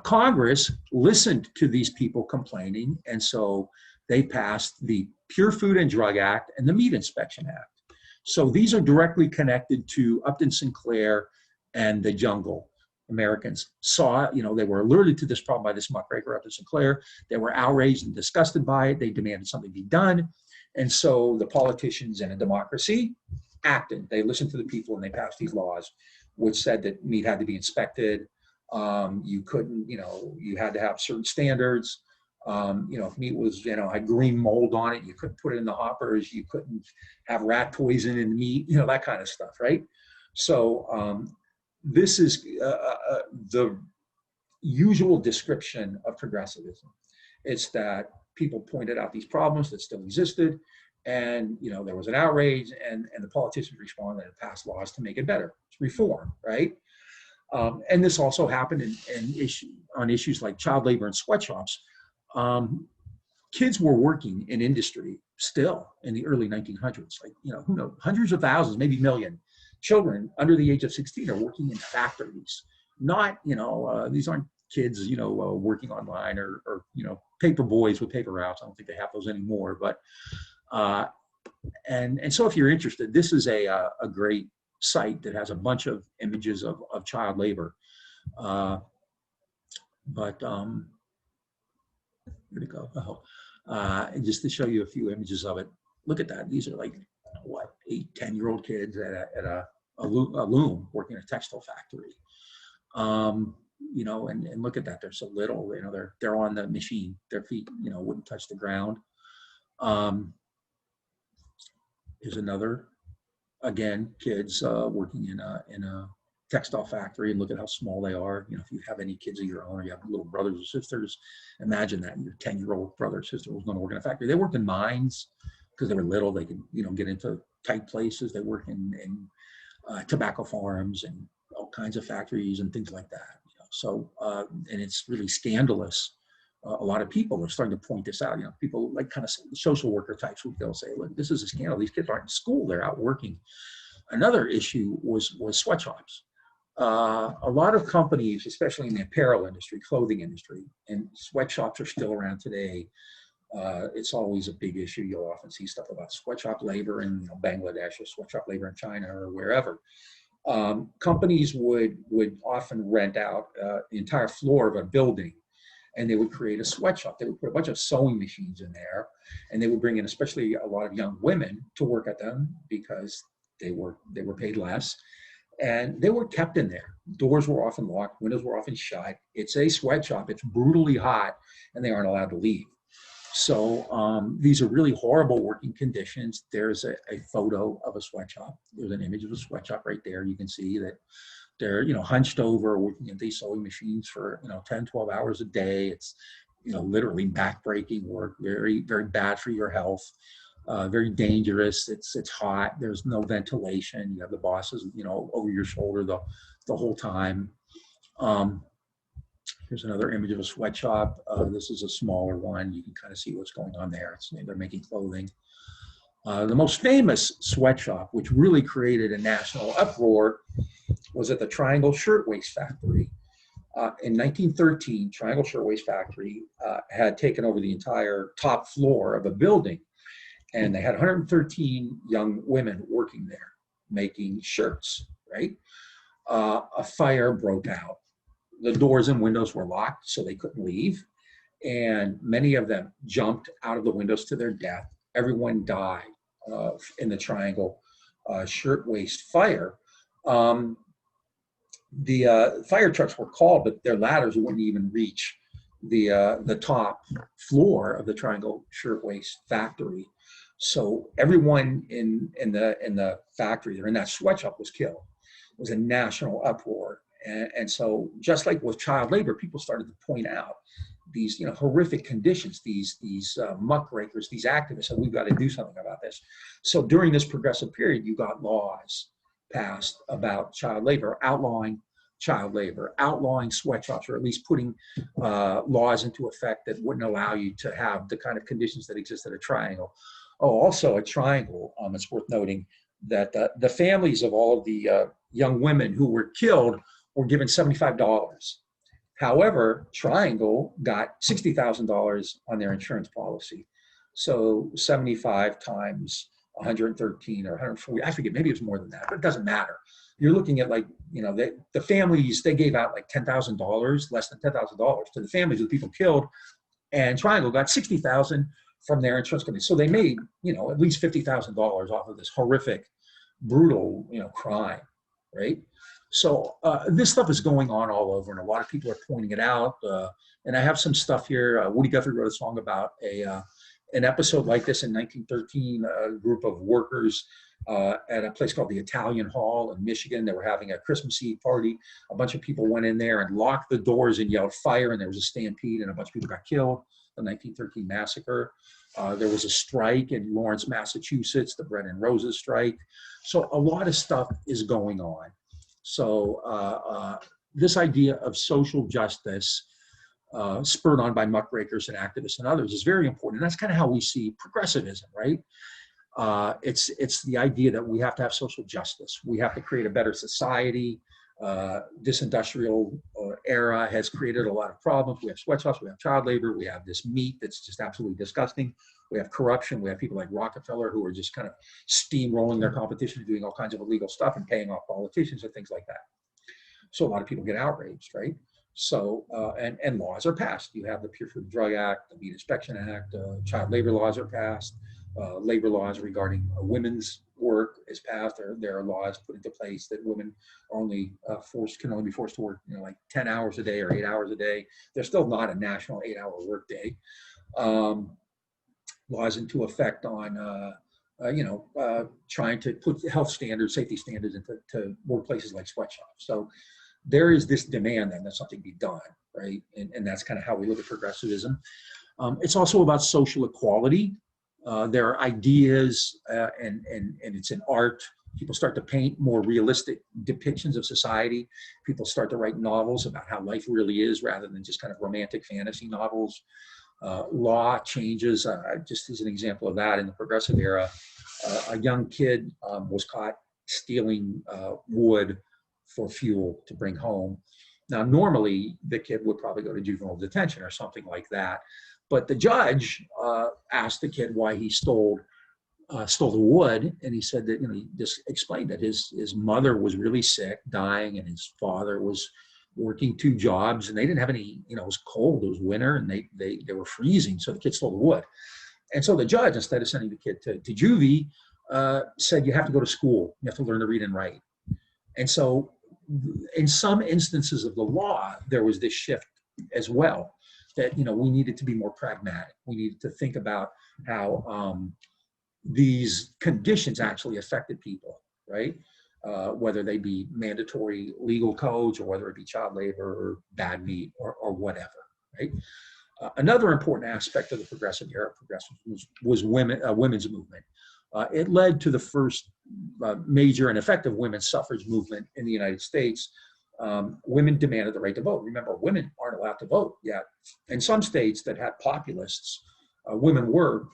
Congress listened to these people complaining, and so they passed the Pure Food and Drug Act and the Meat Inspection Act. So these are directly connected to Upton Sinclair and The Jungle. Americans saw, they were alerted to this problem by this muckraker, Upton Sinclair. They were outraged and disgusted by it. They demanded something be done. And so the politicians in a democracy acted. They listened to the people and they passed these laws, which said that meat had to be inspected. You couldn't, you had to have certain standards. If meat was, had green mold on it, you couldn't put it in the hoppers. You couldn't have rat poison in the meat, that kind of stuff, right? So this is the usual description of progressivism. It's that people pointed out these problems that still existed, and there was an outrage, and the politicians responded and passed laws to make it better. It's reform, right? And this also happened on issues like child labor and sweatshops. Kids were working in industry still in the early 1900s. Like, who knows, hundreds of thousands, maybe million children under the age of 16 are working in factories. Not, these aren't kids, working online or paper boys with paper routes. I don't think they have those anymore. But and so if you're interested, this is a great site that has a bunch of images of child labor. But where'd it go? And just to show you a few images of it, look at that. These are like, 8, 10-year-old kids at a loom working in a textile factory. And look at that. They're so little, they're on the machine. Their feet, wouldn't touch the ground. Here's another, again, kids working in a textile factory, and look at how small they are. If you have any kids of your own, or you have little brothers or sisters, imagine that your 10-year-old brother or sister was going to work in a factory. They worked in mines because they were little. They could, get into tight places. They work in tobacco farms and all kinds of factories and things like that. So, and it's really scandalous. A lot of people are starting to point this out. People like kind of social worker types, they'll say, look, this is a scandal. These kids aren't in school. They're out working. Another issue was sweatshops. A lot of companies, especially in the apparel industry, clothing industry, and sweatshops are still around today. It's always a big issue. You'll often see stuff about sweatshop labor in Bangladesh, or sweatshop labor in China, or wherever. Companies would often rent out the entire floor of a building, and they would create a sweatshop. They would put a bunch of sewing machines in there, and they would bring in especially a lot of young women to work at them because they were paid less. And they were kept in there. Doors were often locked, windows were often shut. It's a sweatshop, it's brutally hot, and they aren't allowed to leave. So these are really horrible working conditions. There's a photo of a sweatshop. There's an image of a sweatshop right there. You can see that they're, hunched over, working in these sewing machines for, 10, 12 hours a day. It's, literally backbreaking work, very, very bad for your health. Very dangerous. It's hot. There's no ventilation. You have the bosses, over your shoulder the whole time. Here's another image of a sweatshop. This is a smaller one. You can kind of see what's going on there. They're making clothing. The most famous sweatshop, which really created a national uproar, was at the Triangle Shirtwaist Factory. In 1913, Triangle Shirtwaist Factory had taken over the entire top floor of a building. And they had 113 young women working there, making shirts, right? A fire broke out. The doors and windows were locked, so they couldn't leave. And many of them jumped out of the windows to their death. Everyone died in the Triangle Shirtwaist fire. The fire trucks were called, but their ladders wouldn't even reach the top floor of the Triangle Shirtwaist Factory. So everyone in the factory or in that sweatshop was killed. It was a national uproar. And so just like with child labor, people started to point out these horrific conditions, these muckrakers, these activists, and we've got to do something about this. So during this progressive period, you got laws passed about child labor, outlawing child labor, outlawing sweatshops, or at least putting laws into effect that wouldn't allow you to have the kind of conditions that exist at a Triangle. Oh, also a Triangle, it's worth noting that the families of all of the young women who were killed were given $75. However, Triangle got $60,000 on their insurance policy. So 75 times 113 or 140, I forget, maybe it was more than that, but it doesn't matter. You're looking at the families, they gave out like $10,000, less than $10,000 to the families of the people killed, and Triangle got $60,000 from their insurance company. So they made, at least $50,000 off of this horrific, brutal, crime, right? So this stuff is going on all over, and a lot of people are pointing it out. And I have some stuff here. Woody Guthrie wrote a song about an episode like this in 1913. A group of workers at a place called the Italian Hall in Michigan. They were having a Christmas Eve party. A bunch of people went in there and locked the doors and yelled fire, and there was a stampede, and a bunch of people got killed. The 1913 massacre. There was a strike in Lawrence, Massachusetts, the Bread and Roses strike. So a lot of stuff is going on. So this idea of social justice, spurred on by muckrakers and activists and others, is very important. And that's kind of how we see progressivism, right? It's the idea that we have to have social justice. We have to create a better society. This industrial era has created a lot of problems. We have sweatshops, we have child labor, we have this meat that's just absolutely disgusting. We have corruption, we have people like Rockefeller who are just kind of steamrolling their competition, doing all kinds of illegal stuff and paying off politicians and things like that. So a lot of people get outraged, right? So, and laws are passed. You have the Pure Food and Drug Act, the Meat Inspection Act, child labor laws are passed. Labor laws regarding women's work is passed. There are laws put into place that women are only can only be forced to work, like 10 hours a day or 8 hours a day. There's still not a national 8-hour workday. Laws into effect on, trying to put health standards, safety standards into workplaces like sweatshops. So there is this demand then that something be done, right? And that's kind of how we look at progressivism. It's also about social equality. There are ideas, and it's in art. People start to paint more realistic depictions of society. People start to write novels about how life really is rather than just kind of romantic fantasy novels. Law changes, just as an example of that, in the progressive era, a young kid was caught stealing wood for fuel to bring home. Now, normally, the kid would probably go to juvenile detention or something like that. But the judge asked the kid why he stole the wood, and he said that he just explained that his mother was really sick, dying, and his father was working 2 jobs, and they didn't have any. It was cold, it was winter, and they were freezing, so the kid stole the wood. And so the judge, instead of sending the kid to juvie, said you have to go to school, you have to learn to read and write. And so, in some instances of the law, there was this shift as well. That we needed to be more pragmatic. We needed to think about how these conditions actually affected people, right? Whether they be mandatory legal codes or whether it be child labor or bad meat or whatever, right? Another important aspect of the progressive era, was women's movement. It led to the first major and effective women's suffrage movement in the United States. Women demanded the right to vote. Remember, women aren't allowed to vote yet. In some states that had populists, women were,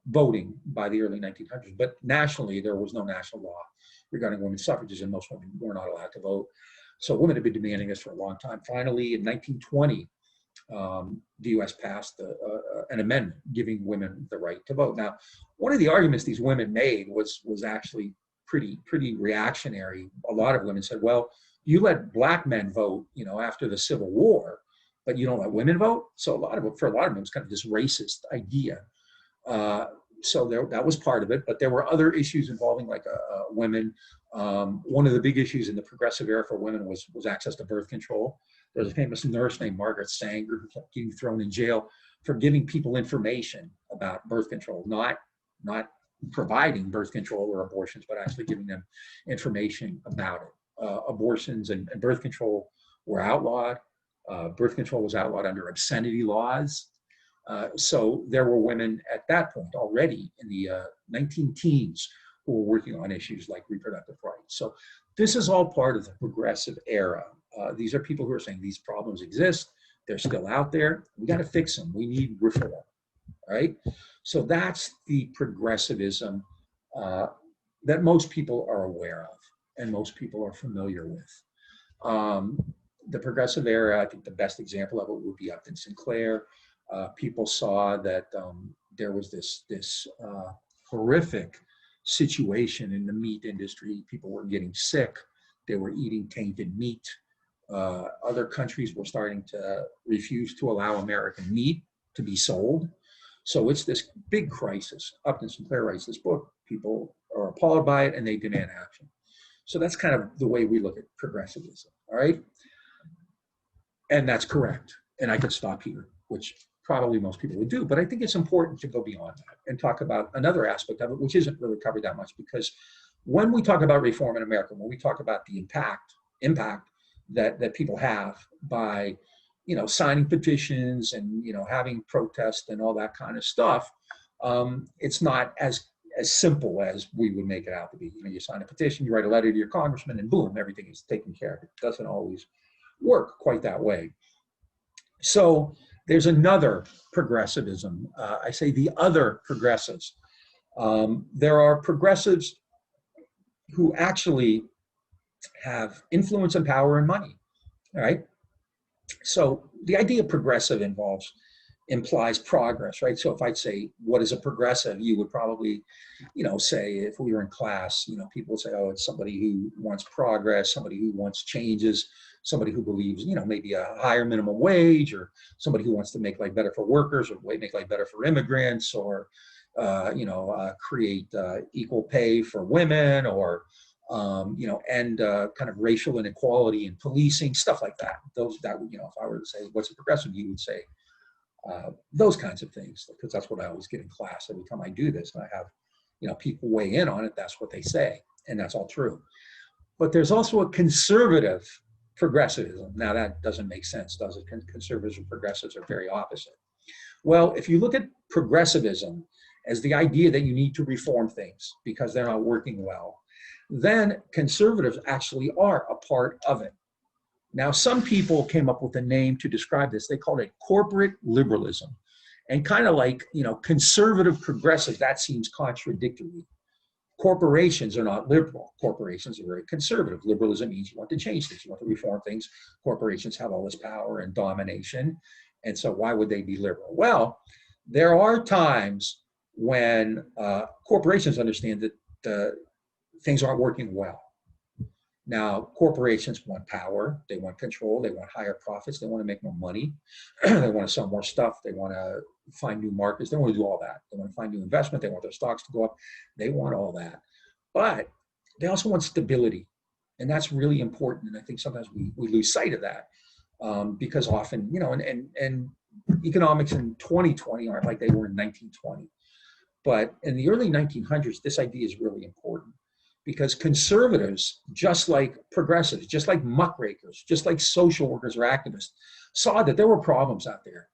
voting by the early 1900s. But nationally, there was no national law regarding women's suffrages, and most women were not allowed to vote. So women had been demanding this for a long time. Finally, in 1920, the U.S. passed an amendment giving women the right to vote. Now, one of the arguments these women made was actually pretty reactionary. A lot of women said, well, you let black men vote, after the Civil War, but you don't let women vote. So for a lot of them, it was kind of this racist idea. So that was part of it, but there were other issues involving women. One of the big issues in the progressive era for women was access to birth control. There's a famous nurse named Margaret Sanger who kept getting thrown in jail for giving people information about birth control, not providing birth control or abortions, but actually giving them information about it. Abortions and birth control were outlawed. Birth control was outlawed under obscenity laws. So there were women at that point already in the 19-teens who were working on issues like reproductive rights. So this is all part of the progressive era. These are people who are saying these problems exist. They're still out there. We got to fix them. We need reform, right? So that's the progressivism that most people are aware of and most people are familiar with. The progressive era, I think the best example of it would be Upton Sinclair. People saw that there was this horrific situation in the meat industry. People were getting sick. They were eating tainted meat. Other countries were starting to refuse to allow American meat to be sold. So it's this big crisis. Upton Sinclair writes this book. People are appalled by it and they demand action. So that's kind of the way we look at progressivism, all right? And that's correct. And I could stop here, which probably most people would do, but I think it's important to go beyond that and talk about another aspect of it, which isn't really covered that much, because when we talk about reform in America, when we talk about the impact that people have by, signing petitions and, having protests and all that kind of stuff, it's not as simple as we would make it out to be. You sign a petition, you write a letter to your congressman, and boom, everything is taken care of. It doesn't always work quite that way. So there's another progressivism. I say the other progressives. There are progressives who actually have influence and power and money, all right? So the idea of progressive implies progress, right? So if I'd say, what is a progressive? You would probably, say, if we were in class, people would say, oh, it's somebody who wants progress, somebody who wants changes, somebody who believes, maybe a higher minimum wage, or somebody who wants to make life better for workers, or make life better for immigrants, or, create equal pay for women, or, end kind of racial inequality in policing, stuff like that. If I were to say, what's a progressive, you would say those kinds of things, because that's what I always get in class every time I do this, and I have, people weigh in on it. That's what they say, and that's all true. But there's also a conservative progressivism. Now that doesn't make sense, does it? Conservatives and progressives are very opposite. Well, if you look at progressivism as the idea that you need to reform things because they're not working well, then conservatives actually are a part of it. Now, some people came up with a name to describe this. They called it corporate liberalism. And kind of like, conservative progressive, that seems contradictory. Corporations are not liberal. Corporations are very conservative. Liberalism means you want to change things, you want to reform things. Corporations have all this power and domination. And so why would they be liberal? Well, there are times when corporations understand that things aren't working well. Now, corporations want power, they want control, they want higher profits, they want to make more money, they want to sell more stuff, they want to find new markets, they want to do all that. They want to find new investment, they want their stocks to go up, they want all that. But they also want stability, and that's really important, and I think sometimes we lose sight of that because often, and economics in 2020 aren't like they were in 1920. But in the early 1900s, this idea is really important. Because conservatives, just like progressives, just like muckrakers, just like social workers or activists, saw that there were problems out there.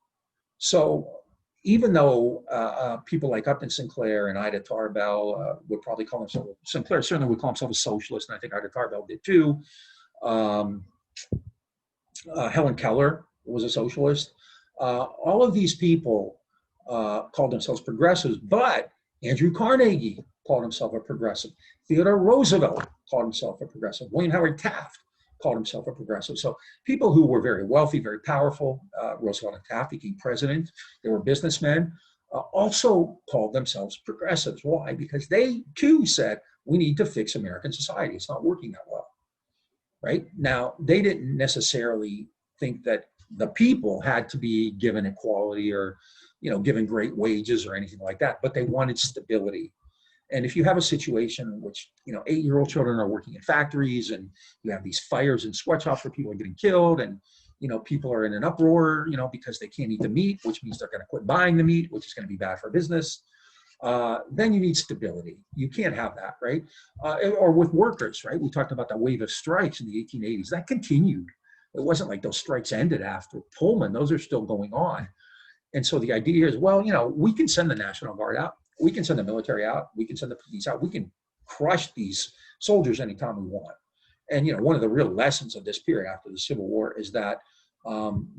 So even though people like Upton Sinclair and Ida Tarbell would probably call themselves, Sinclair certainly would call himself a socialist, and I think Ida Tarbell did too. Helen Keller was a socialist. All of these people called themselves progressives, but Andrew Carnegie called himself a progressive. Theodore Roosevelt called himself a progressive. William Howard Taft called himself a progressive. So people who were very wealthy, very powerful, Roosevelt and Taft became president, they were businessmen, also called themselves progressives. Why? Because they too said, we need to fix American society. It's not working that well, right? Now, they didn't necessarily think that the people had to be given equality or, given great wages or anything like that, but they wanted stability. And if you have a situation in which, 8-year-old children are working in factories, and you have these fires in sweatshops where people are getting killed, and, people are in an uproar, because they can't eat the meat, which means they're going to quit buying the meat, which is going to be bad for business, then you need stability. You can't have that, right? Or with workers, right? We talked about the wave of strikes in the 1880s. That continued. It wasn't like those strikes ended after Pullman. Those are still going on. And so the idea is, well, we can send the National Guard out. We can send the military out. We can send the police out. We can crush these soldiers anytime we want. And, one of the real lessons of this period after the Civil War is that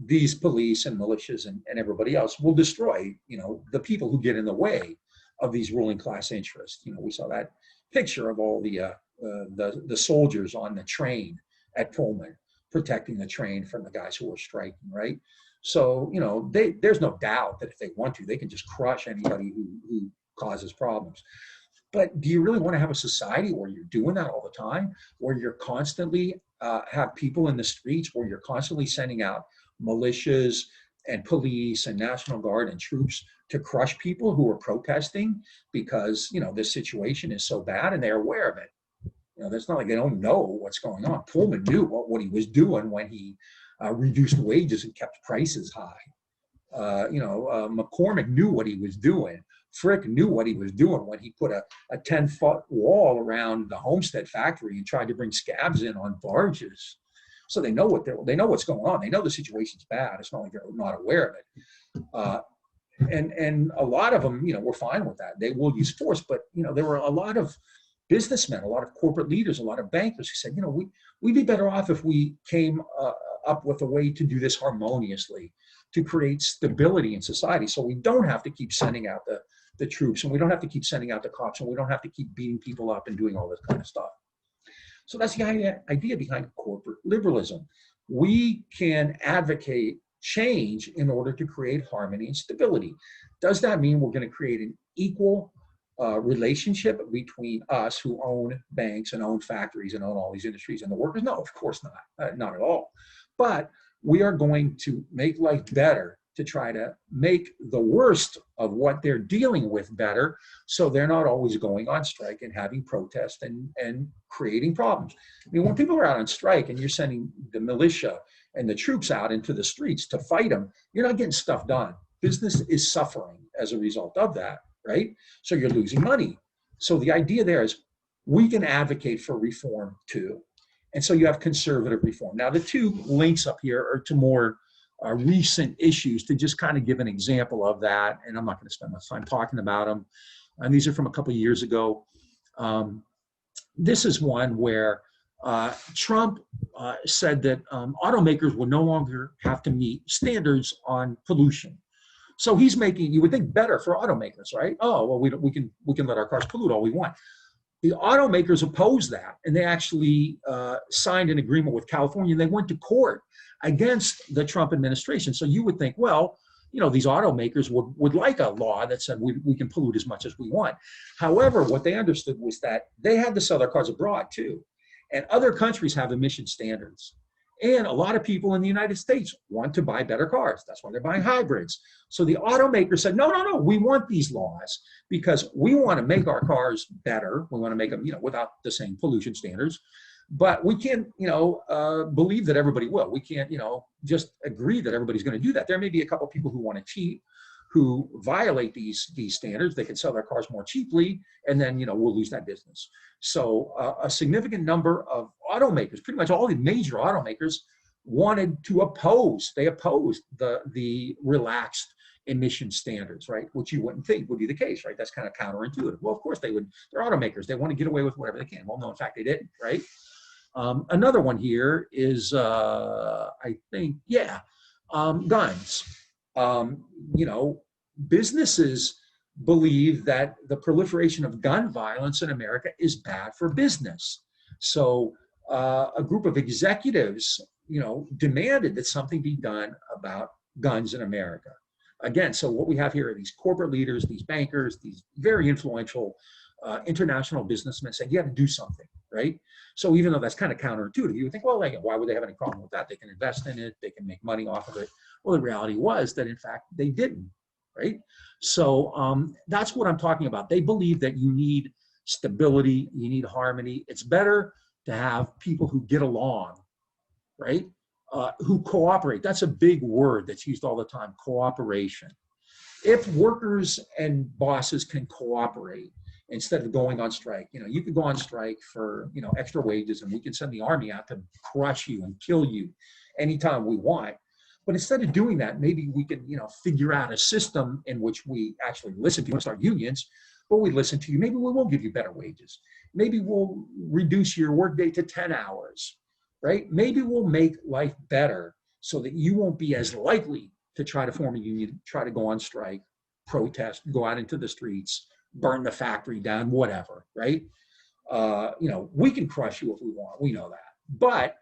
these police and militias and everybody else will destroy, the people who get in the way of these ruling class interests. We saw that picture of all the soldiers on the train at Pullman protecting the train from the guys who were striking, right? So, there's no doubt that if they want to, they can just crush anybody who causes problems. But do you really want to have a society where you're doing that all the time, where you're constantly have people in the streets, where you're constantly sending out militias and police and National Guard and troops to crush people who are protesting because, this situation is so bad and they're aware of it? It's not like they don't know what's going on. Pullman knew what he was doing when he reduced wages and kept prices high. McCormick knew what he was doing. Frick knew what he was doing when he put a 10-foot wall around the Homestead factory and tried to bring scabs in on barges. So they know what's going on. They know the situation's bad. It's not like they're not aware of it. And a lot of them, were fine with that. They will use force, but there were a lot of businessmen, a lot of corporate leaders, a lot of bankers who said, we'd be better off if we came up with a way to do this harmoniously, to create stability in society, so we don't have to keep sending out the troops, and we don't have to keep sending out the cops, and we don't have to keep beating people up and doing all this kind of stuff. So that's the idea behind corporate liberalism. We can advocate change in order to create harmony and stability. Does that mean we're going to create an equal relationship between us who own banks and own factories and own all these industries and the workers? No, of course not, not at all. But we are going to make life better to try to make the worst of what they're dealing with better, so they're not always going on strike and having protests and creating problems. I mean, when people are out on strike and you're sending the militia and the troops out into the streets to fight them, you're not getting stuff done. Business is suffering as a result of that, right? So you're losing money. So the idea there is we can advocate for reform too. And so you have conservative reform. Now, the two links up here are to more recent issues to just kind of give an example of that. And I'm not going to spend much time talking about them. And these are from a couple of years ago. This is one where Trump said that automakers will no longer have to meet standards on pollution. So he's making, you would think, better for automakers, right? Oh, well, we can let our cars pollute all we want. The automakers opposed that, and they actually signed an agreement with California, and they went to court against the Trump administration. So you would think, well, these automakers would like a law that said we can pollute as much as we want. However, what they understood was that they had to sell their cars abroad too. And other countries have emission standards. And a lot of people in the United States want to buy better cars. That's why they're buying hybrids. So the automakers said, no, we want these laws because we want to make our cars better. We want to make them, without the same pollution standards. But we can't, believe that everybody will. We can't, just agree that everybody's going to do that. There may be a couple of people who want to cheat, who violate these standards. They can sell their cars more cheaply, and then, we'll lose that business. So a significant number of automakers, pretty much all the major automakers, wanted to oppose. They opposed the relaxed emission standards, right? Which you wouldn't think would be the case, right? That's kind of counterintuitive. Well, of course they would. They're automakers. They want to get away with whatever they can. Well, no, in fact, they didn't, right? Another one here is, guns. Businesses believe that the proliferation of gun violence in America is bad for business. So a group of executives, demanded that something be done about guns in America. Again, so what we have here are these corporate leaders, these bankers, these very influential international businessmen saying, you have to do something, right? So even though that's kind of counterintuitive, you would think, well, why would they have any problem with that? They can invest in it, they can make money off of it. Well, the reality was that, in fact, they didn't, right? So that's what I'm talking about. They believe that you need stability, you need harmony. It's better to have people who get along, right? Who cooperate. That's a big word that's used all the time, cooperation. If workers and bosses can cooperate instead of going on strike, you could go on strike for, extra wages, and we can send the army out to crush you and kill you anytime we want. But instead of doing that, maybe we can, figure out a system in which we actually listen to you. Start unions, but we listen to you. Maybe we will give you better wages. Maybe we'll reduce your workday to 10 hours, right? Maybe we'll make life better so that you won't be as likely to try to form a union, try to go on strike, protest, go out into the streets, burn the factory down, whatever, right? We can crush you if we want. We know that. But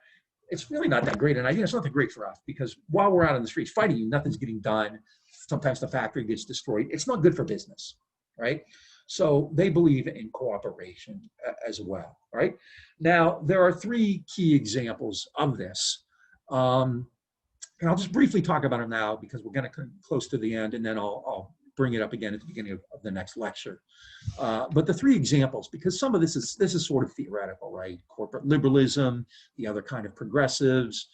it's really not that great an idea. It's not that great for us, because while we're out in the streets fighting you, nothing's getting done. Sometimes the factory gets destroyed. It's not good for business, right? So they believe in cooperation as well, right? Now, there are three key examples of this. And I'll just briefly talk about them now because we're going to come close to the end, and then I'll bring it up again at the beginning of the next lecture. But the three examples, because some of this is sort of theoretical, right? Corporate liberalism, the other kind of progressives,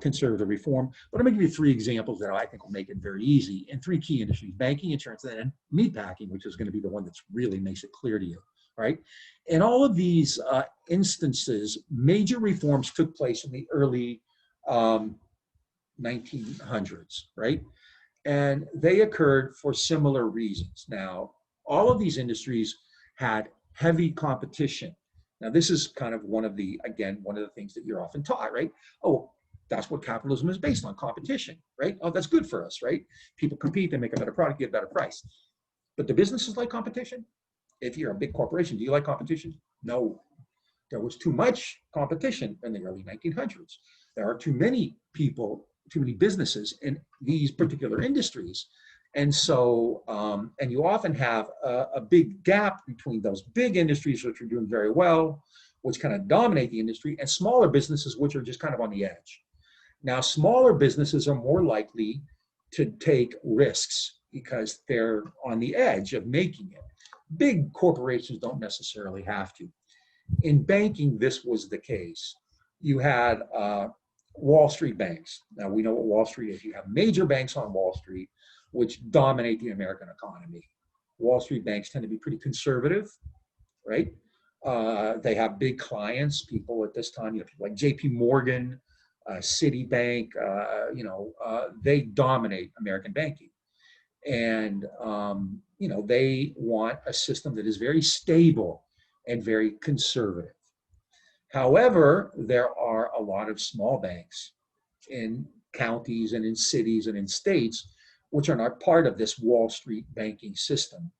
conservative reform. But I'm going to give you 3 examples that I think will make it very easy in 3 key industries: banking, insurance, and then meatpacking, which is going to be the one that's really makes it clear to you, right? In all of these instances, major reforms took place in the early 1900s, right? And they occurred for similar reasons. Now, all of these industries had heavy competition. Now, this is kind of one of the things that you're often taught, right? Oh, that's what capitalism is based on, competition, right? Oh, that's good for us, right? People compete, they make a better product, get a better price. But the businesses like competition. If you're a big corporation, do you like competition? No. There was too much competition in the early 1900s. There are too many people, too many businesses in these particular industries. And so, and you often have a big gap between those big industries, which are doing very well, which kind of dominate the industry, and smaller businesses, which are just kind of on the edge. Now, smaller businesses are more likely to take risks because they're on the edge of making it. Big corporations don't necessarily have to. In banking, this was the case. You had Wall Street banks. Now, we know what Wall Street is. You have major banks on Wall Street, which dominate the American economy. Wall Street banks tend to be pretty conservative, right? They have big clients, people at this time, people like JP Morgan, Citibank, they dominate American banking. And, they want a system that is very stable and very conservative. However, there are a lot of small banks in counties and in cities and in states which are not part of this Wall Street banking system.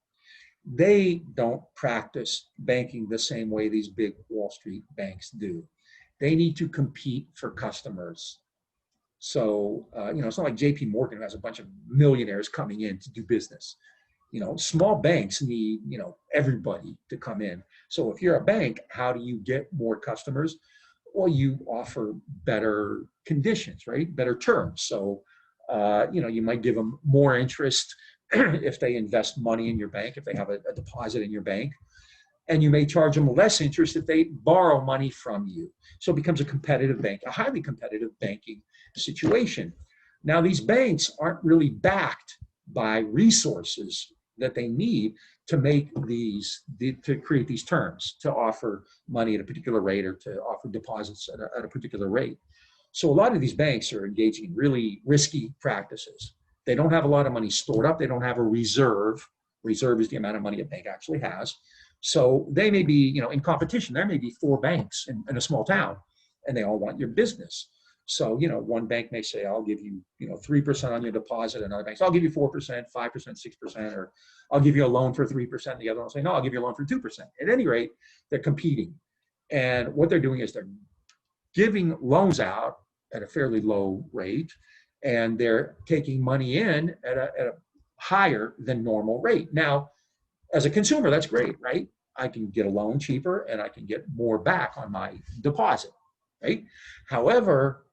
They don't practice banking the same way these big Wall Street banks do. They need to compete for customers. So, it's not like JP Morgan who has a bunch of millionaires coming in to do business. Small banks need, everybody to come in. So if you're a bank, how do you get more customers? Well, you offer better conditions, right? Better terms. So, you might give them more interest if they invest money in your bank, if they have a deposit in your bank. And you may charge them less interest if they borrow money from you. So it becomes a competitive bank, a highly competitive banking situation. Now, these banks aren't really backed by resources that they need to make to create these terms, to offer money at a particular rate or to offer deposits at a particular rate. So a lot of these banks are engaging in really risky practices. They don't have a lot of money stored up. They don't have a reserve. Reserve is the amount of money a bank actually has. So they may be, in competition. There may be 4 banks in a small town, and they all want your business. So, one bank may say, I'll give you, 3% on your deposit. Another bank says, I'll give you 4%, 5%, 6%, or I'll give you a loan for 3%. The other one will say, no, I'll give you a loan for 2%. At any rate, they're competing. And what they're doing is they're giving loans out at a fairly low rate, and they're taking money in at a higher than normal rate. Now, as a consumer, that's great, right? I can get a loan cheaper and I can get more back on my deposit, right? However,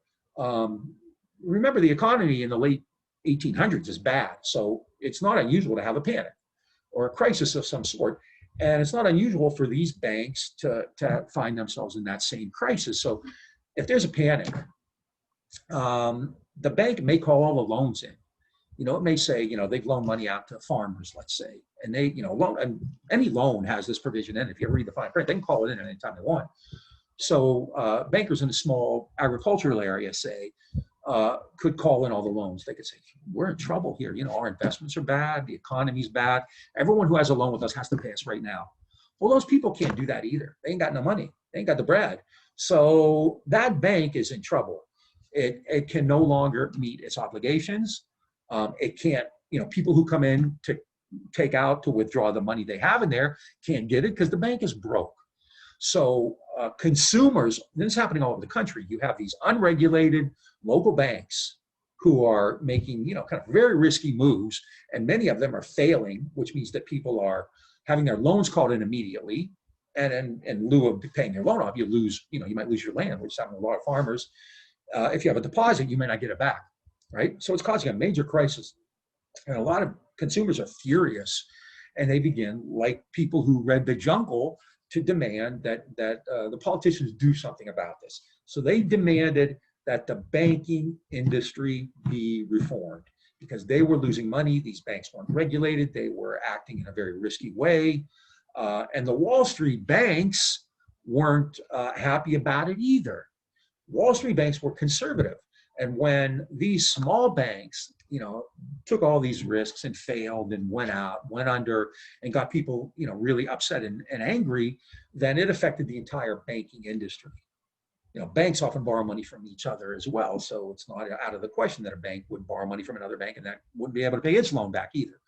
remember the economy in the late 1800s is bad. So it's not unusual to have a panic or a crisis of some sort. And it's not unusual for these banks to find themselves in that same crisis. So if there's a panic, the bank may call all the loans in. It may say, they've loaned money out to farmers, let's say, and they, and any loan has this provision in it. If you ever read the fine print, they can call it in anytime they want. So bankers in a small agricultural area, say, could call in all the loans. They could say, we're in trouble here. Our investments are bad. The economy's bad. Everyone who has a loan with us has to pay us right now. Well, those people can't do that either. They ain't got no money. They ain't got the bread. So that bank is in trouble. It can no longer meet its obligations. It can't, people who come in to take out, to withdraw the money they have in there can't get it because the bank is broke. So consumers, this is happening all over the country. You have these unregulated local banks who are making, kind of very risky moves, and many of them are failing, which means that people are having their loans called in immediately, and in lieu of paying your loan off, you lose, you might lose your land, which is happening to a lot of farmers. If you have a deposit, you may not get it back, right? So it's causing a major crisis, and a lot of consumers are furious, and they begin, like people who read The Jungle, to demand that the politicians do something about this. So they demanded that the banking industry be reformed because they were losing money. These banks weren't regulated. They were acting in a very risky way. And the Wall Street banks weren't happy about it either. Wall Street banks were conservative. And when these small banks, took all these risks and failed and went under and got people, really upset and angry, then it affected the entire banking industry. Banks often borrow money from each other as well. So it's not out of the question that a bank would borrow money from another bank and that wouldn't be able to pay its loan back either.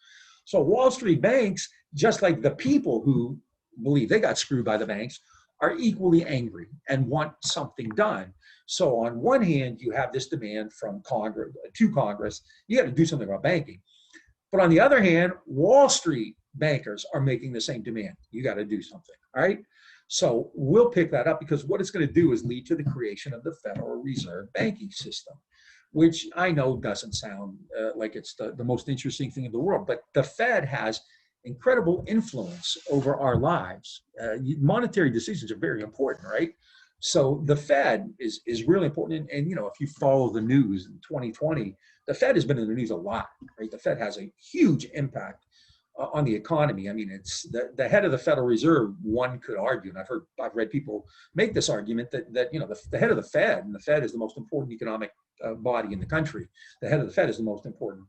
So Wall Street banks, just like the people who believe they got screwed by the banks, are equally angry and want something done. So on one hand, you have this demand from Congress, you got to do something about banking. But on the other hand, Wall Street bankers are making the same demand. You got to do something, all right? So we'll pick that up because what it's going to do is lead to the creation of the Federal Reserve banking system, which I know doesn't sound like it's the most interesting thing in the world, but the Fed has incredible influence over our lives. Monetary decisions are very important, right? So the Fed is really important. And if you follow the news in 2020, the Fed has been in the news a lot, right? The Fed has a huge impact on the economy. I mean, it's the head of the Federal Reserve, one could argue, and I've read people make this argument that the head of the Fed, and the Fed is the most important economic body in the country. The head of the Fed is the most important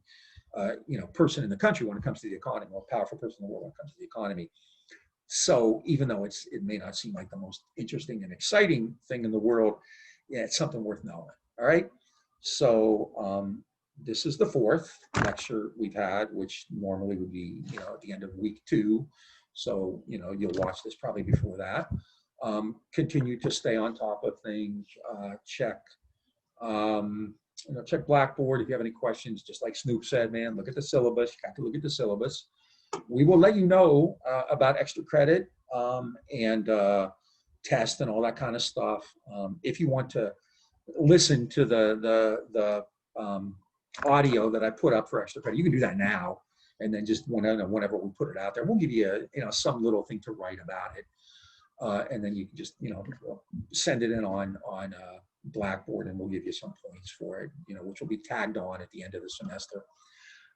person in the country when it comes to the economy, more powerful person in the world when it comes to the economy. So even though it may not seem like the most interesting and exciting thing in the world, yeah, it's something worth knowing. All right. So this is the fourth lecture we've had, which normally would be at the end of week 2. So you'll watch this probably before that. Continue to stay on top of things. Check Blackboard if you have any questions. Just like Snoop said, man, look at the syllabus. You got to look at the syllabus. We will let you know about extra credit and test and all that kind of stuff. If you want to listen to the audio that I put up for extra credit, you can do that now. And then just whenever we put it out there, we'll give you some little thing to write about it. And then you can just send it in on Blackboard, and we'll give you some points for it, which will be tagged on at the end of the semester.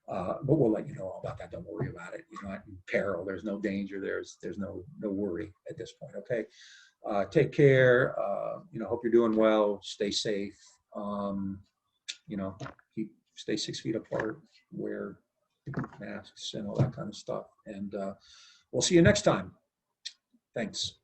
But we'll let you know all about that. Don't worry about it. You're not in peril. There's no danger. There's no worry at this point. Okay. Take care. Hope you're doing well. Stay safe. Stay 6 feet apart. Wear masks and all that kind of stuff. And we'll see you next time. Thanks.